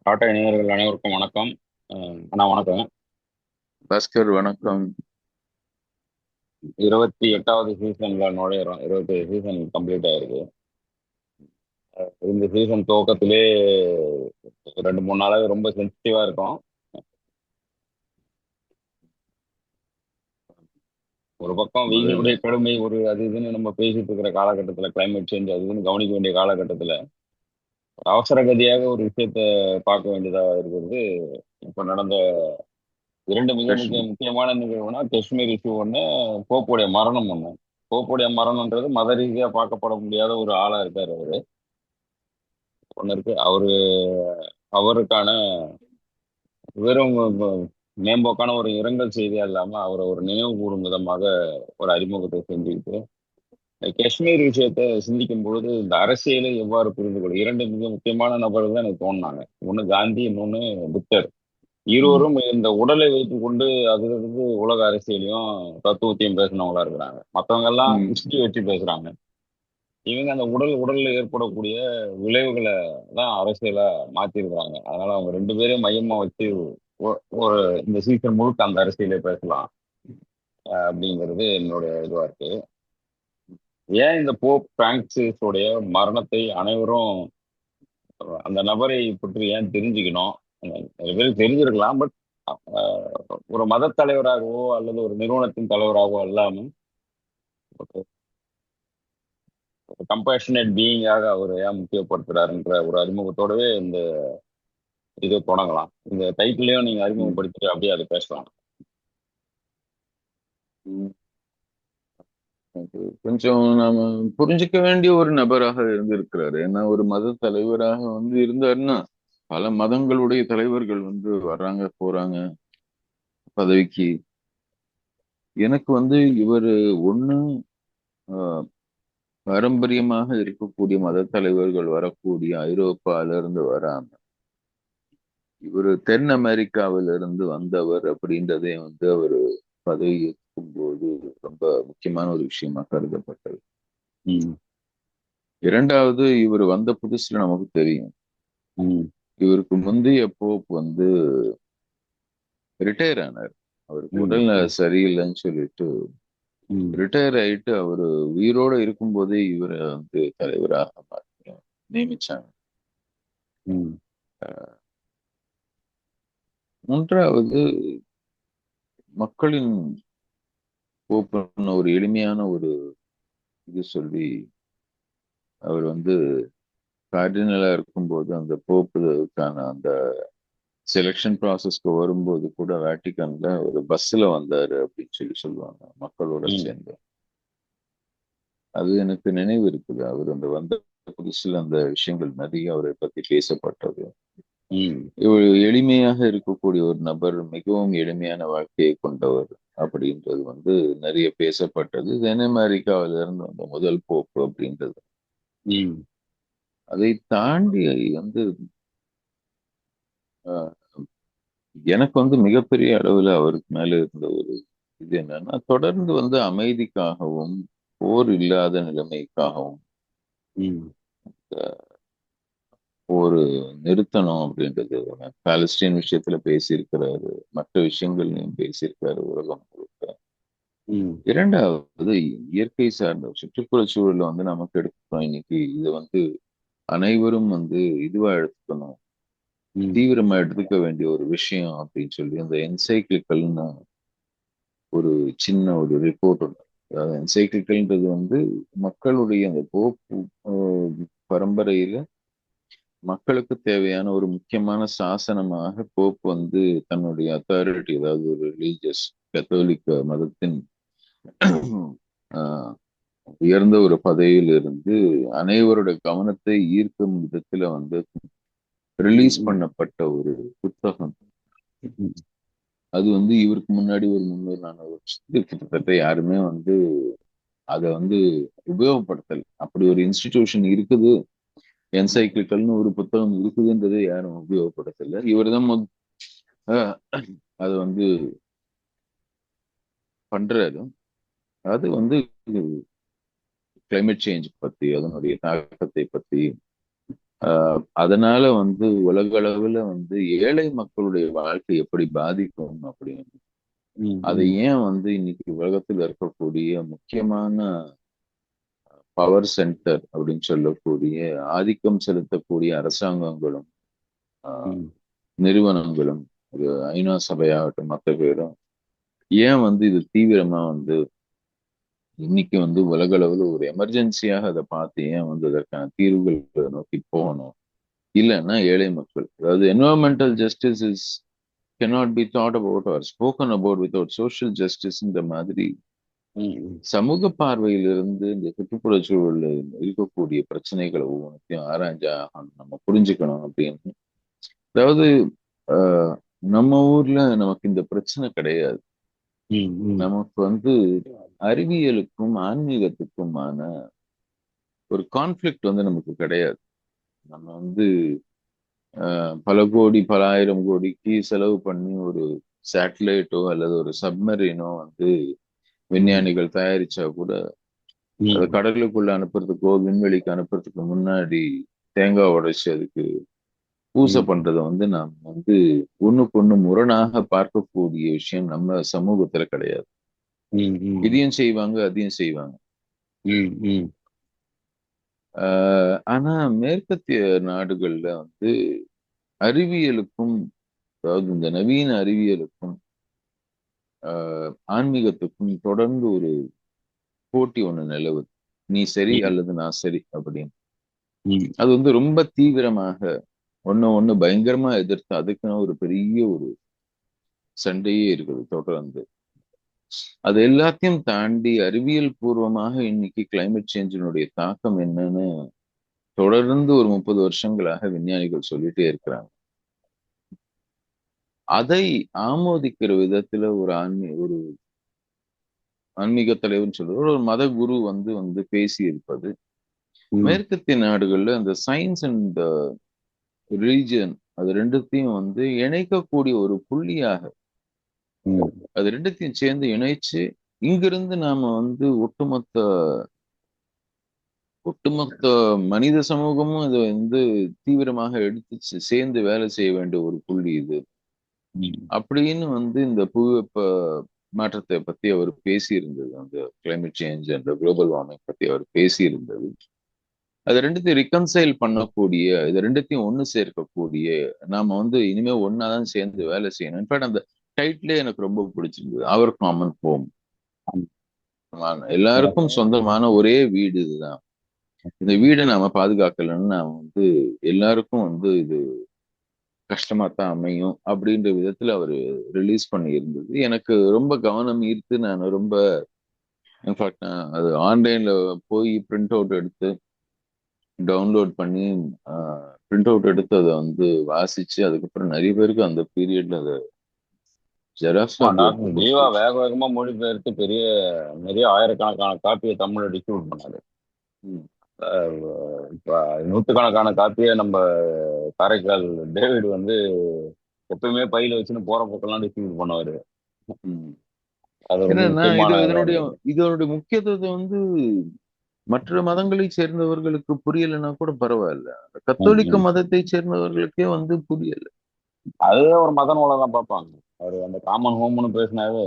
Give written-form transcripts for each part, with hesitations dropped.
டாடா இளைஞர்கள் அனைவருக்கும் வணக்கம். அண்ணா வணக்கம். பாஸ்கர் வணக்கம். 28வது சீசன்ல நுழையிறோம். 27 சீசன் கம்ப்ளீட் ஆயிருக்கு. இந்த சீசன் துவக்கத்திலே ரெண்டு மூணு நாளாவே ரொம்ப சென்சிட்டிவா இருக்கும். ஒரு பக்கம் முதல்ல வெயிலுடைய கடுமை, ஒரு அது இதுன்னு நம்ம பேசிட்டு இருக்கிற காலகட்டத்தில், கிளைமேட் சேஞ்ச் அது இதுன்னு கவனிக்க வேண்டிய காலகட்டத்தில் அவசர கதியாக ஒரு விஷயத்த பார்க்க வேண்டியதா இருக்கிறது. இப்ப நடந்த இரண்டு மிக மிக காஷ்மீர். முக்கியமான நிகழ்வுனா காஷ்மீர் இஷ்யூ ஒண்ணு, போப்புடைய மரணம் ஒண்ணு. போப்புடைய மரணம்ன்றது மத ரீதியா பார்க்கப்பட முடியாத ஒரு ஆளா இருக்காரு அவரு. ஒண்ணு இருக்கு. அவருக்கான வெறும் மேம்போக்கான ஒரு இரங்கல் செய்தியா இல்லாம அவரை ஒரு நினைவு கூறும் விதமாக ஒரு அறிமுகத்தை செஞ்சுக்கிட்டு காஷ்மீர் விஷயத்தை சிந்திக்கும் பொழுது இந்த அரசியலை எவ்வாறு புரிந்து கொள்ளும் இரண்டு மிக முக்கியமான நபர்கள் தான் எனக்கு தோணுனாங்க. ஒண்ணு காந்தி, இன்னொன்னு புத்தர். ம், இருவரும் இந்த உடலை வைத்துக் கொண்டு அதிலிருந்து உலக அரசியலையும் தத்துவத்தையும் பேசினவங்களா இருக்கிறாங்க. மற்றவங்க எல்லாம் ம், ஹிஸ்டரி வச்சு பேசுறாங்க. இவங்க அந்த உடல்ல ஏற்படக்கூடிய விளைவுகளை தான் அரசியலா மாத்திருக்கிறாங்க. அதனால அவங்க ரெண்டு பேரையும் மையமா வச்சு ஒரு இந்த சீசன் முழுக்க அந்த அரசியலை பேசலாம் அப்படிங்கிறது என்னுடைய இதுவா இருக்கு. ஏன் இந்த போப் பிரான்சிஸ் உடைய மரணத்தை அனைவரும் அந்த நபரை பற்றி ஏன் தெரிஞ்சுக்கணும்? நிறைய பேருக்கு தெரிஞ்சிருக்கலாம். பட் ஒரு மத தலைவராகவோ அல்லது ஒரு நிறுவனத்தின் தலைவராகவோ இல்லாம கம்பேஷனேட் பீயிங்காக அவர் ஏன் முக்கியப்படுத்துறாருன்ற ஒரு அறிமுகத்தோடவே இந்த இது தொடங்கலாம். இந்த டைட்டிலையும் நீங்க ம், அறிமுகப்படுத்திட்டு அப்படியே அதை பேசலாம். ம். அது கொஞ்சம் நாம புரிஞ்சுக்க வேண்டிய ஒரு நபராக இருந்திருக்கிறாரு. ஏன்னா ஒரு மத தலைவராக இருந்தாருன்னா பல மதங்களுடைய தலைவர்கள் வர்றாங்க போறாங்க பதவிக்கு. எனக்கு இவரு ஒண்ணு ஆஹ், பாரம்பரியமாக இருக்கக்கூடிய மத தலைவர்கள் வரக்கூடிய ஐரோப்பால இருந்து வராம இவரு தென் அமெரிக்காவில இருந்து வந்தவர் அப்படின்றதே அவரு பதவி ஏற்கும் போது ரொம்ப முக்கியமான ஒரு விஷயமா கருதப்பட்டது. ம், இரண்டாவது, இவர் வந்த புதுசுல நமக்கு தெரியும், ம், இவருக்கு முந்தைய போப் ரிட்டையர் ஆனார். அவருக்கு ம், உடல்நல ம், சரியில்லைன்னு சொல்லிட்டு ம், ரிட்டையர் ஆயிட்டு அவரு உயிரோட இருக்கும்போதே இவரை தலைவராக நியமிச்சாங்க. ம், மூன்றாவது, மக்களின் போக்குன்னு ஒரு எளிமையான ஒரு இது சொல்லி அவர் கார்டினலா இருக்கும்போது அந்த போப்புக்கான அந்த செலெக்ஷன் ப்ராசஸ்க்கு வரும்போது கூட வேட்டிக்கன்ல ஒரு பஸ்ல வந்தாரு அப்படின்னு சொல்லுவாங்க மக்களோட ம், சேர்ந்து. அது எனக்கு நினைவு இருக்குது. அவர் வந்த புதுசுல அந்த விஷயங்கள் நிறைய அவரை பத்தி பேசப்பட்டது. ம், இவர் எளிமையாக இருக்கக்கூடிய ஒரு நபர், மிகவும் எளிமையான வாழ்க்கையை கொண்டவர் அப்படின்றது நிறைய பேசப்பட்டது. தென் அமெரிக்காவில இருந்து வந்த முதல் போப்பு அப்படின்றது. ம், அதை தாண்டி வந்து அஹ், எனக்கு மிகப்பெரிய அளவுல அவருக்கு மேல இருந்த ஒரு இது என்னன்னா, தொடர்ந்து அமைதிக்காகவும் போர் இல்லாத நிலைமைக்காகவும் ம், ஒரு நிறுத்தணும் அப்படின்றது. பாலஸ்தீன் விஷயத்துல பேசியிருக்கிறாரு, மற்ற விஷயங்கள்லையும் பேசியிருக்காரு உலகம் முழுக்க. ம், இரண்டாவது, இயற்கை சார்ந்த சுற்றுப்புறச் சூழல்ல நமக்கு எடுத்துக்கணும். இன்னைக்கு இதை அனைவரும் இதுவா எடுத்துக்கணும், ம், தீவிரமா எடுத்துக்க வேண்டிய ஒரு விஷயம் அப்படின்னு சொல்லி அந்த என்சைக்ளிக்கல்னு ஒரு சின்ன ஒரு ரிப்போர்ட் ஒன்று. அதாவது என்சைக்ளிக்கல்ன்றது மக்களுடைய அந்த போப்பு பரம்பரையில மக்களுக்கு தேவையான ஒரு முக்கியமான சாசனமாக போப் தன்னுடைய அத்தாரிட்டி, அதாவது ஒரு ரிலீஜியஸ் கத்தோலிக்க மதத்தின் ஆஹ், உயர்ந்த ஒரு பதவியில் இருந்து அனைவரோட கவனத்தை ஈர்க்கும் விதத்துல ரிலீஸ் ம், பண்ணப்பட்ட ஒரு புத்தகம். ம், அது இவருக்கு முன்னாடி ஒரு 300 400 வருஷத்துக்கு கிட்டத்தட்ட யாருமே அதை உபயோகப்படுத்தல. அப்படி ஒரு இன்ஸ்டிடியூஷன் இருக்குது, என்சைக்ளிக்கல்னு ஒரு புத்தகம் இருக்குதுன்றதை யாரும் உபயோகப்படுத்தல. இவர் தான் அதை பண்றாரு. அது கிளைமேட் சேஞ்ச் பத்தி, அதனுடைய தாக்கத்தை பத்தி, அதனால வந்து உலக அளவுல வந்து ஏழை மக்களுடைய வாழ்க்கை எப்படி பாதிக்கும் அப்படின்னு, ம், அதை ம், ஏன் வந்து இன்னைக்கு உலகத்தில் இருக்கக்கூடிய முக்கியமான பவர் சென்டர் அப்படின்னு சொல்லக்கூடிய ஆதிக்கம் செலுத்தக்கூடிய அரசாங்கங்களும் ஆஹ், ம், நிறுவனங்களும், ஒரு ஐநா சபையாகட்டும் மற்ற பேரும் ஏன் வந்து இது தீவிரமா வந்து இன்னைக்கு வந்து உலக அளவுல ஒரு எமர்ஜென்சியாக அதை பார்த்து ஏன் வந்து அதற்கான தீர்வுகளை நோக்கி போகணும். இல்லைன்னா ஏழை மக்கள், அதாவது environmental justice is cannot be thought about or spoken about without social justice இந்த மாதிரி ம், சமூக பார்வையிலிருந்து இந்த சுற்றுப்புற சூழல்ல இருக்கக்கூடிய பிரச்சனைகளை ஒவ்வொன்றையும் ஆராய்ஞ்சா நம்ம புரிஞ்சுக்கணும் அப்படின்னு. அதாவது ஆஹ், நம்ம ஊர்ல நமக்கு இந்த பிரச்சனை கிடையாது. ம், ம், நமக்கு வந்து அறிவியலுக்கும் ஆன்மீகத்துக்குமான ஒரு கான்ஃபிளிக்ட் வந்து நமக்கு கிடையாது. நம்ம வந்து பல கோடி பல ஆயிரம் கோடிக்கு செலவு பண்ணி ஒரு சேட்டலைட்டோ அல்லது ஒரு சப்மரீனோ வந்து ம், விஞ்ஞானிகள் தயாரிச்சா கூட அதை ம், கடலுக்குள்ள அனுப்புறதுக்கோ விண்வெளிக்கு அனுப்புறதுக்கு முன்னாடி தேங்காய் உடைச்சு அதுக்கு பூசை ம், பண்றதை வந்து நாம் வந்து ஒண்ணுக்கு ஒண்ணு முரணாக பார்க்கக்கூடிய விஷயம் நம்ம சமூகத்துல கிடையாது. ம், ம், இதையும் செய்வாங்க அதையும் செய்வாங்க. ம், ம், ஆனா மேற்கத்திய நாடுகள்ல வந்து அறிவியலுக்கும், அதாவது இந்த நவீன அறிவியலுக்கும் ஆன்மீகத்துக்கும் தொடர்ந்து ஒரு போட்டி ஒண்ணு நிலவுது. நீ சரி ம், அல்லது நான் சரி அப்படின்னு. ம். அது வந்து ரொம்ப தீவிரமாக ஒண்ணு ஒண்ணு பயங்கரமா எதிர்த்து அதுக்குன்னு ஒரு பெரிய ஒரு சண்டையே இருக்குது தொடர்ந்து. அது எல்லாத்தையும் தாண்டி அறிவியல் பூர்வமாக இன்னைக்கு கிளைமேட் சேஞ்சினுடைய தாக்கம் என்னன்னு தொடர்ந்து ஒரு 30 வருஷங்களாக விஞ்ஞானிகள் சொல்லிட்டே இருக்கிறாங்க. அதை ஆமோதிக்கிற விதத்துல ஒரு ஆன்மீக தலைவர்னு சொல்லுவார், ஒரு மத குரு வந்து வந்து பேசி இருப்பது ம், மேற்கத்திய நாடுகள்ல அந்த சயின்ஸ் அண்ட் ரிலீஜியன் அது ரெண்டுத்தையும் வந்து இணைக்கக்கூடிய ஒரு புள்ளியாக, ம், அது ரெண்டுத்தையும் சேர்ந்து இணைச்சு இங்கிருந்து நாம வந்து ஒட்டுமொத்த ஒட்டுமொத்த மனித சமூகமும் இதை வந்து தீவிரமாக எடுத்து சேர்ந்து வேலை செய்ய வேண்டிய ஒரு புள்ளி இது ம். அப்படின்னு வந்து இந்த புவிவெப்ப மாற்றத்தை பத்தி அவர் பேசி இருந்தது. அந்த climate change and global warming பத்தி அவர் பேசி இருந்தது. அது ரெண்டுத்தையும் ரிகன்சைல் பண்ணக்கூடிய, இது ரெண்டுத்தையும் ஒண்ணு சேர்க்கக்கூடிய, நாம வந்து இனிமே ஒன்னாதான் சேர்ந்து வேலை செய்யணும். இன்ஃபேக்ட் அந்த டைட்டிலே எனக்கு ரொம்ப பிடிச்சிருந்தது, அவர் காமன் ஹோம். எல்லாருக்கும் சொந்தமான ஒரே வீடு இதுதான். இந்த வீடை நாம பாதுகாக்கலன்னு நாம வந்து எல்லாருக்கும் வந்து இது கஷ்டமா தான் அமையும் அப்படின்ற விதத்துல அவரு ரிலீஸ் பண்ணி இருந்தது. எனக்கு ரொம்ப கவனம் ஈர்த்து நான் ரொம்ப, இன்ஃபேக்ட் நான் அது ஆன்லைன்ல போய் பிரிண்ட் அவுட் எடுத்து டவுன்லோட் பண்ணி பிரிண்ட் அவுட் எடுத்து அதை வந்து வாசிச்சு அதுக்கப்புறம் நிறைய பேருக்கு அந்த பீரியட்ல அதை ஜெராக்ஸ்ல போட்டு டாக்டர் ஜீவா கொடுத்து. வேக வேகமா மொழிபெயர்த்து நிறைய ஆயிரக்கணக்கான காப்பியை தமிழ்ல டிஸ்ட்ரிபியூட் பண்ணாரு. ம், இப்ப நூத்துக்கணக்கான காப்பியை நம்ம காரைக்கால் டேவிட் வந்து எப்பயுமே பையில வச்சுன்னு போற பக்கம்லாம் டிஸ்ட்ரிபியூட் பண்ணுவாரு. ம். அது ரொம்ப என்னன்னா முக்கியமான இதனுடைய வேலை. இதனுடைய முக்கியத்துவத்தை வந்து மற்ற மதங்களை சேர்ந்தவர்களுக்கு புரியலைன்னா கூட பரவாயில்ல, ம், கத்தோலிக்க ம். மதத்தை சேர்ந்தவர்களுக்கே வந்து புரியல. அது ஒரு மத நூலை தான் பார்ப்பாங்க. அவர் அந்த காமன் ஹோம்னு பேசினாவே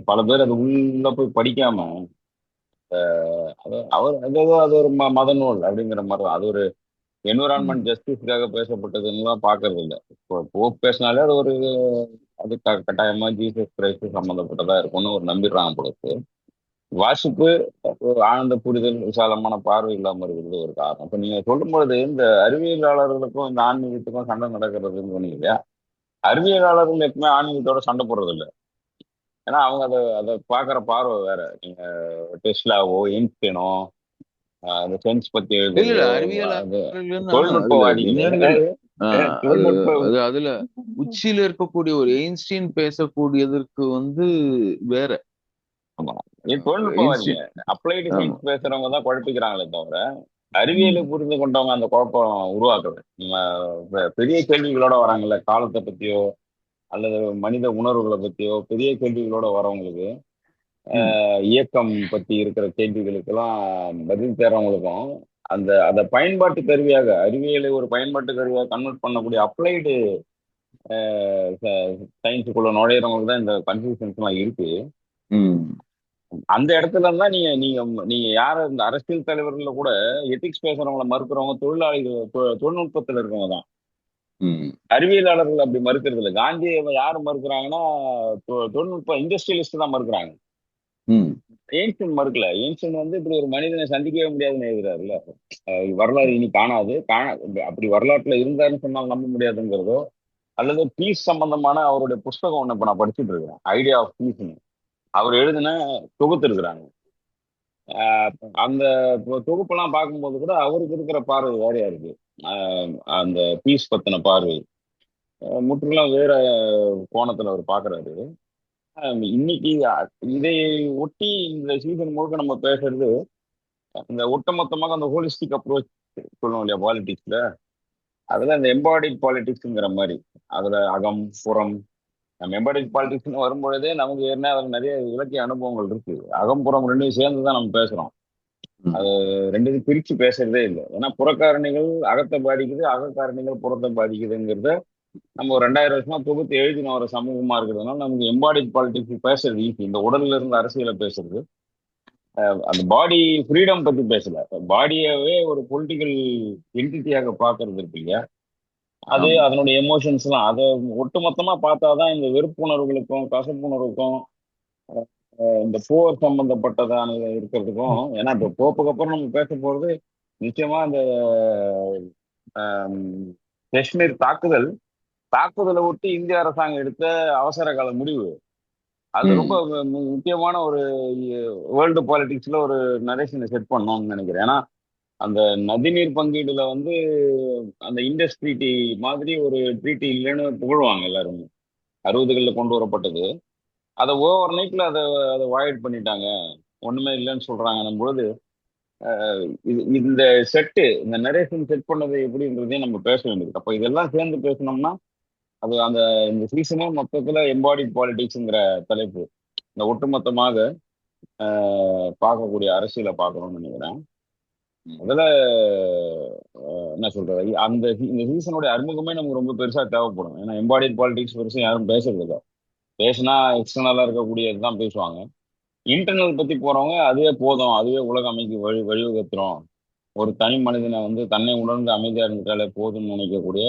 பல பேர் அது உள்ள போய் படிக்காம அது ஒரு மத நூல் அப்படிங்கிற மாதிரி தான். அது ஒரு ம், என்விரான்மெண்ட் ஜஸ்டிஸ்க்காக பேசப்பட்டதுன்னு பாக்குறது இல்லை. இப்போ போப் பேசினாலே அது ஒரு அது கட்டாயமா ஜீசஸ் கிரைஸ்ட் சம்மந்தப்பட்டதா இருக்கும்னு ஒரு நம்பிடுறாங்க போல இருக்கு. வாசிப்பு, ஒரு ஆழ்ந்த புரிதல், விசாலமான பார்வை இல்லாம இருக்கிறது ஒரு காரணம். இப்ப நீங்க சொல்லும் பொழுது இந்த அறிவியலாளர்களுக்கும் இந்த ஆன்மீகத்துக்கும் சண்டை நடக்கிறதுன்னு சொன்னீங்க இல்லையா? அறிவியலாளர்கள் எப்பவுமே ஆன்மீகத்தோட சண்டை போடுறது இல்லை. ஏன்னா அவங்க அதை அதை பாக்குற பார்வை வேற. நீங்க டெஸ்லாவோ எயின்ஸ்டைனோ அந்த சென்ஸ் பத்தி இல்ல இல்ல எழுதுறதோ அது அறிவியலாளர்கள்னா அதுல தொழில்நுட்பவாதிகள் விஞ்ஞானிகள், அது தொழில்நுட்ப அது அதுல உச்சியில இருக்கக்கூடிய ஒரு எயின்ஸ்டீன் பேசக்கூடியதற்கு வந்து வேற. ஆமா. இது தொழில்நுட்பவாதிங்க. எயின்ஸ்டீன், அப்ளைடு ஆமா. சயின்ஸ் பேசுறவங்க தான் குழப்பிக்கிறாங்களே தவிர அறிவியலை ம், புரிந்து கொண்டவங்க அந்த குழப்பம் உருவாக்குறது. நம்ம பெரிய கேள்விகளோட வராங்கல்ல, காலத்தை பத்தியோ அல்லது மனித உணர்வுகளை பத்தியோ பெரிய கேள்விகளோட வரவங்களுக்கு, ம், இயக்கம் பத்தி இருக்கிற கேள்விகளுக்கெல்லாம் பதில் தேடுறவங்களுக்கும் அந்த அதை பயன்பாட்டு கருவியாக, அறிவியலை ஒரு பயன்பாட்டு கருவியாக கன்வெர்ட் பண்ணக்கூடிய அப்ளைடு சயின்ஸுக்குள்ள நுழையிறவங்களுக்கு தான் இந்த கன்ஃபியூஷன்ஸ் எல்லாம் இருக்கு. ம் அந்த இடத்துல தான் நீங்க நீங்க நீங்க யார இந்த அரசியல் தலைவர்கள்ல கூட எத்திக்ஸ் பேசுறவங்கள மறுக்கிறவங்க தொழிலாளிகள், தொழில்நுட்பத்துல இருக்கவங்க தான். ம் அறிவியலாளர்கள் அப்படி மறுக்கிறது இல்லை. காந்தியை யாரு மறுக்கிறாங்கன்னா தொழில்நுட்ப இண்டஸ்ட்ரியலிஸ்ட் தான் மறுக்கிறாங்க. ம் ஏன்சன் மறுக்கல. ஏன்சன் வந்து இப்படி ஒரு மனிதனை சந்திக்கவே முடியாதுன்னு எழுதுறாருல்ல. வரலாறு இனி காணாது அப்படி வரலாற்றுல இருந்தாருன்னு சொன்னால் நம்ப முடியாதுங்கிறதோ, அல்லது பீஸ் சம்பந்தமான அவருடைய புஸ்தகம் ஒண்ணு இப்ப நான் படிச்சுட்டு இருக்கிறேன், ஐடியா ஆஃப் பீஸ். அவர் எழுதின தொகுத்து இருக்கிறாங்க. ஆஹ் அந்த தொகுப்பெல்லாம் பார்க்கும்போது கூட அவருக்கு இருக்கிற பார்வை வேறையா இருக்கு. அந்த பீஸ் பத்தின பார்வை முற்றிலும் வேற கோணத்துல அவர் பாக்குறாரு. இன்னைக்கு இதை ஒட்டி இந்த சீசன் முழுக்க நம்ம பேசுறது இந்த ஒட்டுமொத்தமாக அந்த ஹோலிஸ்டிக் அப்ரோச் சொல்லுவோம் இல்லையா பாலிடிக்ஸ்ல. அதுல இந்த எம்பாடிட் பாலிடிக்ஸ்ங்கிற மாதிரி, அதுல அகம் புறம். நம்ம எம்பாடிட் பாலிடிக்ஸ்னு வரும்பொழுதே நமக்கு ஏற்கனவே அதுல நிறைய இலக்கிய அனுபவங்கள் இருக்கு. அகம்புறம் ரெண்டையும் சேர்ந்து தான் நம்ம பேசுறோம். ம் அது ரெண்டுத்தையும் பிரிச்சு பேசுறதே இல்லை. ஏன்னா புறக்காரணிகள் அகத்தை பாதிக்குது, அகக்காரணிகள் புறத்தை பாதிக்குதுங்கிறத நம்ம ஒரு 2000 வருஷமா தொகுத்து எழுதின ஒரு சமூகமா இருக்கிறதுனால நமக்கு எம்பாடிட் பாலிடிக்ஸ் பேசுறது ஈஸி. இந்த உடல்ல இருந்து அரசியலை பேசுறது, அந்த பாடி ஃப்ரீடம் பத்தி பேசல, பாடியவே ஒரு பொலிட்டிக்கல் என்டிட்டியாக பாக்குறது இருக்கு இல்லையா. அது ஆமா. அதனுடைய எமோஷன்ஸ் எல்லாம் அதை ஒட்டுமொத்தமா பார்த்தாதான் இந்த வெறுப்புணர்வுகளுக்கும் கசப்புணர்வுக்கும் இந்த போர் சம்பந்தப்பட்டதான இருக்கிறதுக்கும். ஏன்னா இப்ப போப்புக்கு அப்புறம் நம்ம பேச போறது நிச்சயமா இந்த ஆம், காஷ்மீர் தாக்குதல், தாக்குதலை ஒட்டி இந்திய அரசாங்கம் எடுத்த அவசர கால முடிவு. அது ரொம்ப ம் முக்கியமான ஒரு வேர்ல்டு பாலிடிக்ஸ்ல ஒரு நரேஷனை செட் பண்ணோம்னு நினைக்கிறேன். ஏன்னா அந்த நதிநீர் பங்கீடுல வந்து அந்த இண்டஸ் ட்ரீட்டி மாதிரி ஒரு ட்ரீட்டி இல்லைன்னு புகழ்வாங்க எல்லாருமே. 60களில் கொண்டு வரப்பட்டது. அதை ஓவர் நைட்ல அதை அதை வாய்ட் பண்ணிட்டாங்க, ஒண்ணுமே இல்லைன்னு சொல்றாங்கன்னும் பொழுது இந்த செட்டு, இந்த நரேஷன் செட் பண்ணது எப்படின்றதையும் நம்ம பேச வேண்டியது. அப்போ இதெல்லாம் சேர்ந்து பேசணும்னா அது அந்த இந்த சீசனே மொத்தத்துல எம்பாடிட் பாலிடிக்ஸ்ங்கிற தலைப்பு, இந்த ஒட்டுமொத்தமாக பார்க்கக்கூடிய அரசியலை பார்க்கணும்னு நினைக்கிறேன். ம் அதுல என்ன சொல்றது, இந்த சீசனுடைய அறிமுகமே நமக்கு ரொம்ப பெருசா தேவைப்படும். ஏன்னா எம்பாடிட் பாலிடிக்ஸ் பெருசா யாரும் பேசுறது இல்லை. பேசினா எக்ஸ்டர்னலா இருக்கக்கூடியது தான் பேசுவாங்க. இன்டர்னல் பத்தி போறவங்க அதுவே போதும், அதுவே உலக அமைக்கு வழிவகுத்துரும், ஒரு தனி மனிதனை வந்து தன்னை உணர்ந்து அமைதியா இருந்துட்டாலே போதும்னு நினைக்கக்கூடிய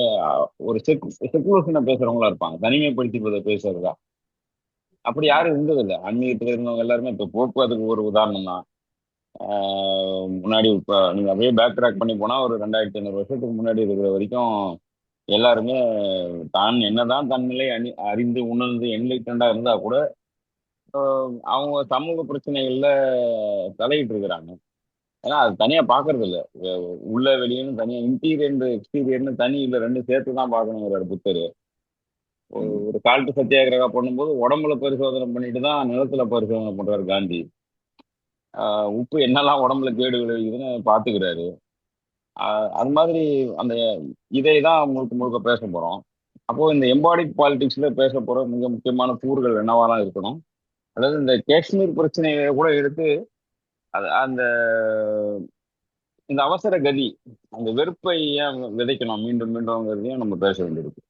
ஒரு செக்குலேஷனை பேசுறவங்களா இருப்பாங்க, தனிமைப்படுத்தி பேசுறதா. அப்படி யாரும் இருந்ததில்லை ஆன்மீகத்துல இருந்தவங்க எல்லாருமே. இப்ப போக்கு அதுக்கு ஒரு உதாரணம் தான். முன்னாடி இப்ப நீங்க அப்படியே பேக் ட்ராக் பண்ணி போனா ஒரு 2500 வருஷத்துக்கு முன்னாடி இருக்கிற வரைக்கும் எல்லாருமே தான் என்னதான் தன்னிலை அறிந்து உணர்ந்து என்லைட்டண்டா இருந்தா கூட அவங்க சமூக பிரச்சனைகள்ல தலையிட்டு இருக்கிறாங்க. ஏன்னா அது தனியா பாக்குறது இல்ல. உள்ள வெளியேன்னு தனியா, இன்டீரியர் எக்ஸ்டீரியர்னு தனி இல்ல, ரெண்டும் சேர்த்து தான் பார்க்கணுங்கிறாரு புத்தர். ம் ஒரு கால்ட்டு சத்தியாகிரகா பண்ணும்போது உடம்புல பரிசோதனை பண்ணிட்டு தான் நிலத்துல பரிசோதனை பண்றாரு காந்தி. உப்பு என்னெல்லாம் உடம்புல கேடு விளைவிக்குதுன்னு பாத்துக்கிறாரு. அது மாதிரி அந்த இதை தான் முழுக்க முழுக்க பேச போறோம். அப்போ இந்த எம்பாடிக் பாலிடிக்ஸ்ல பேச போற மிக முக்கியமான கூறுகள் என்னவாலாம் இருக்கணும். அதாவது இந்த காஷ்மீர் பிரச்சனையை கூட எடுத்து அந்த இந்த அவசர கதி, அந்த வெறுப்பை ஏன் விதைக்கணும் மீண்டும் மீண்டும்ங்கிறதையும் நம்ம பேச வேண்டியிருக்கு.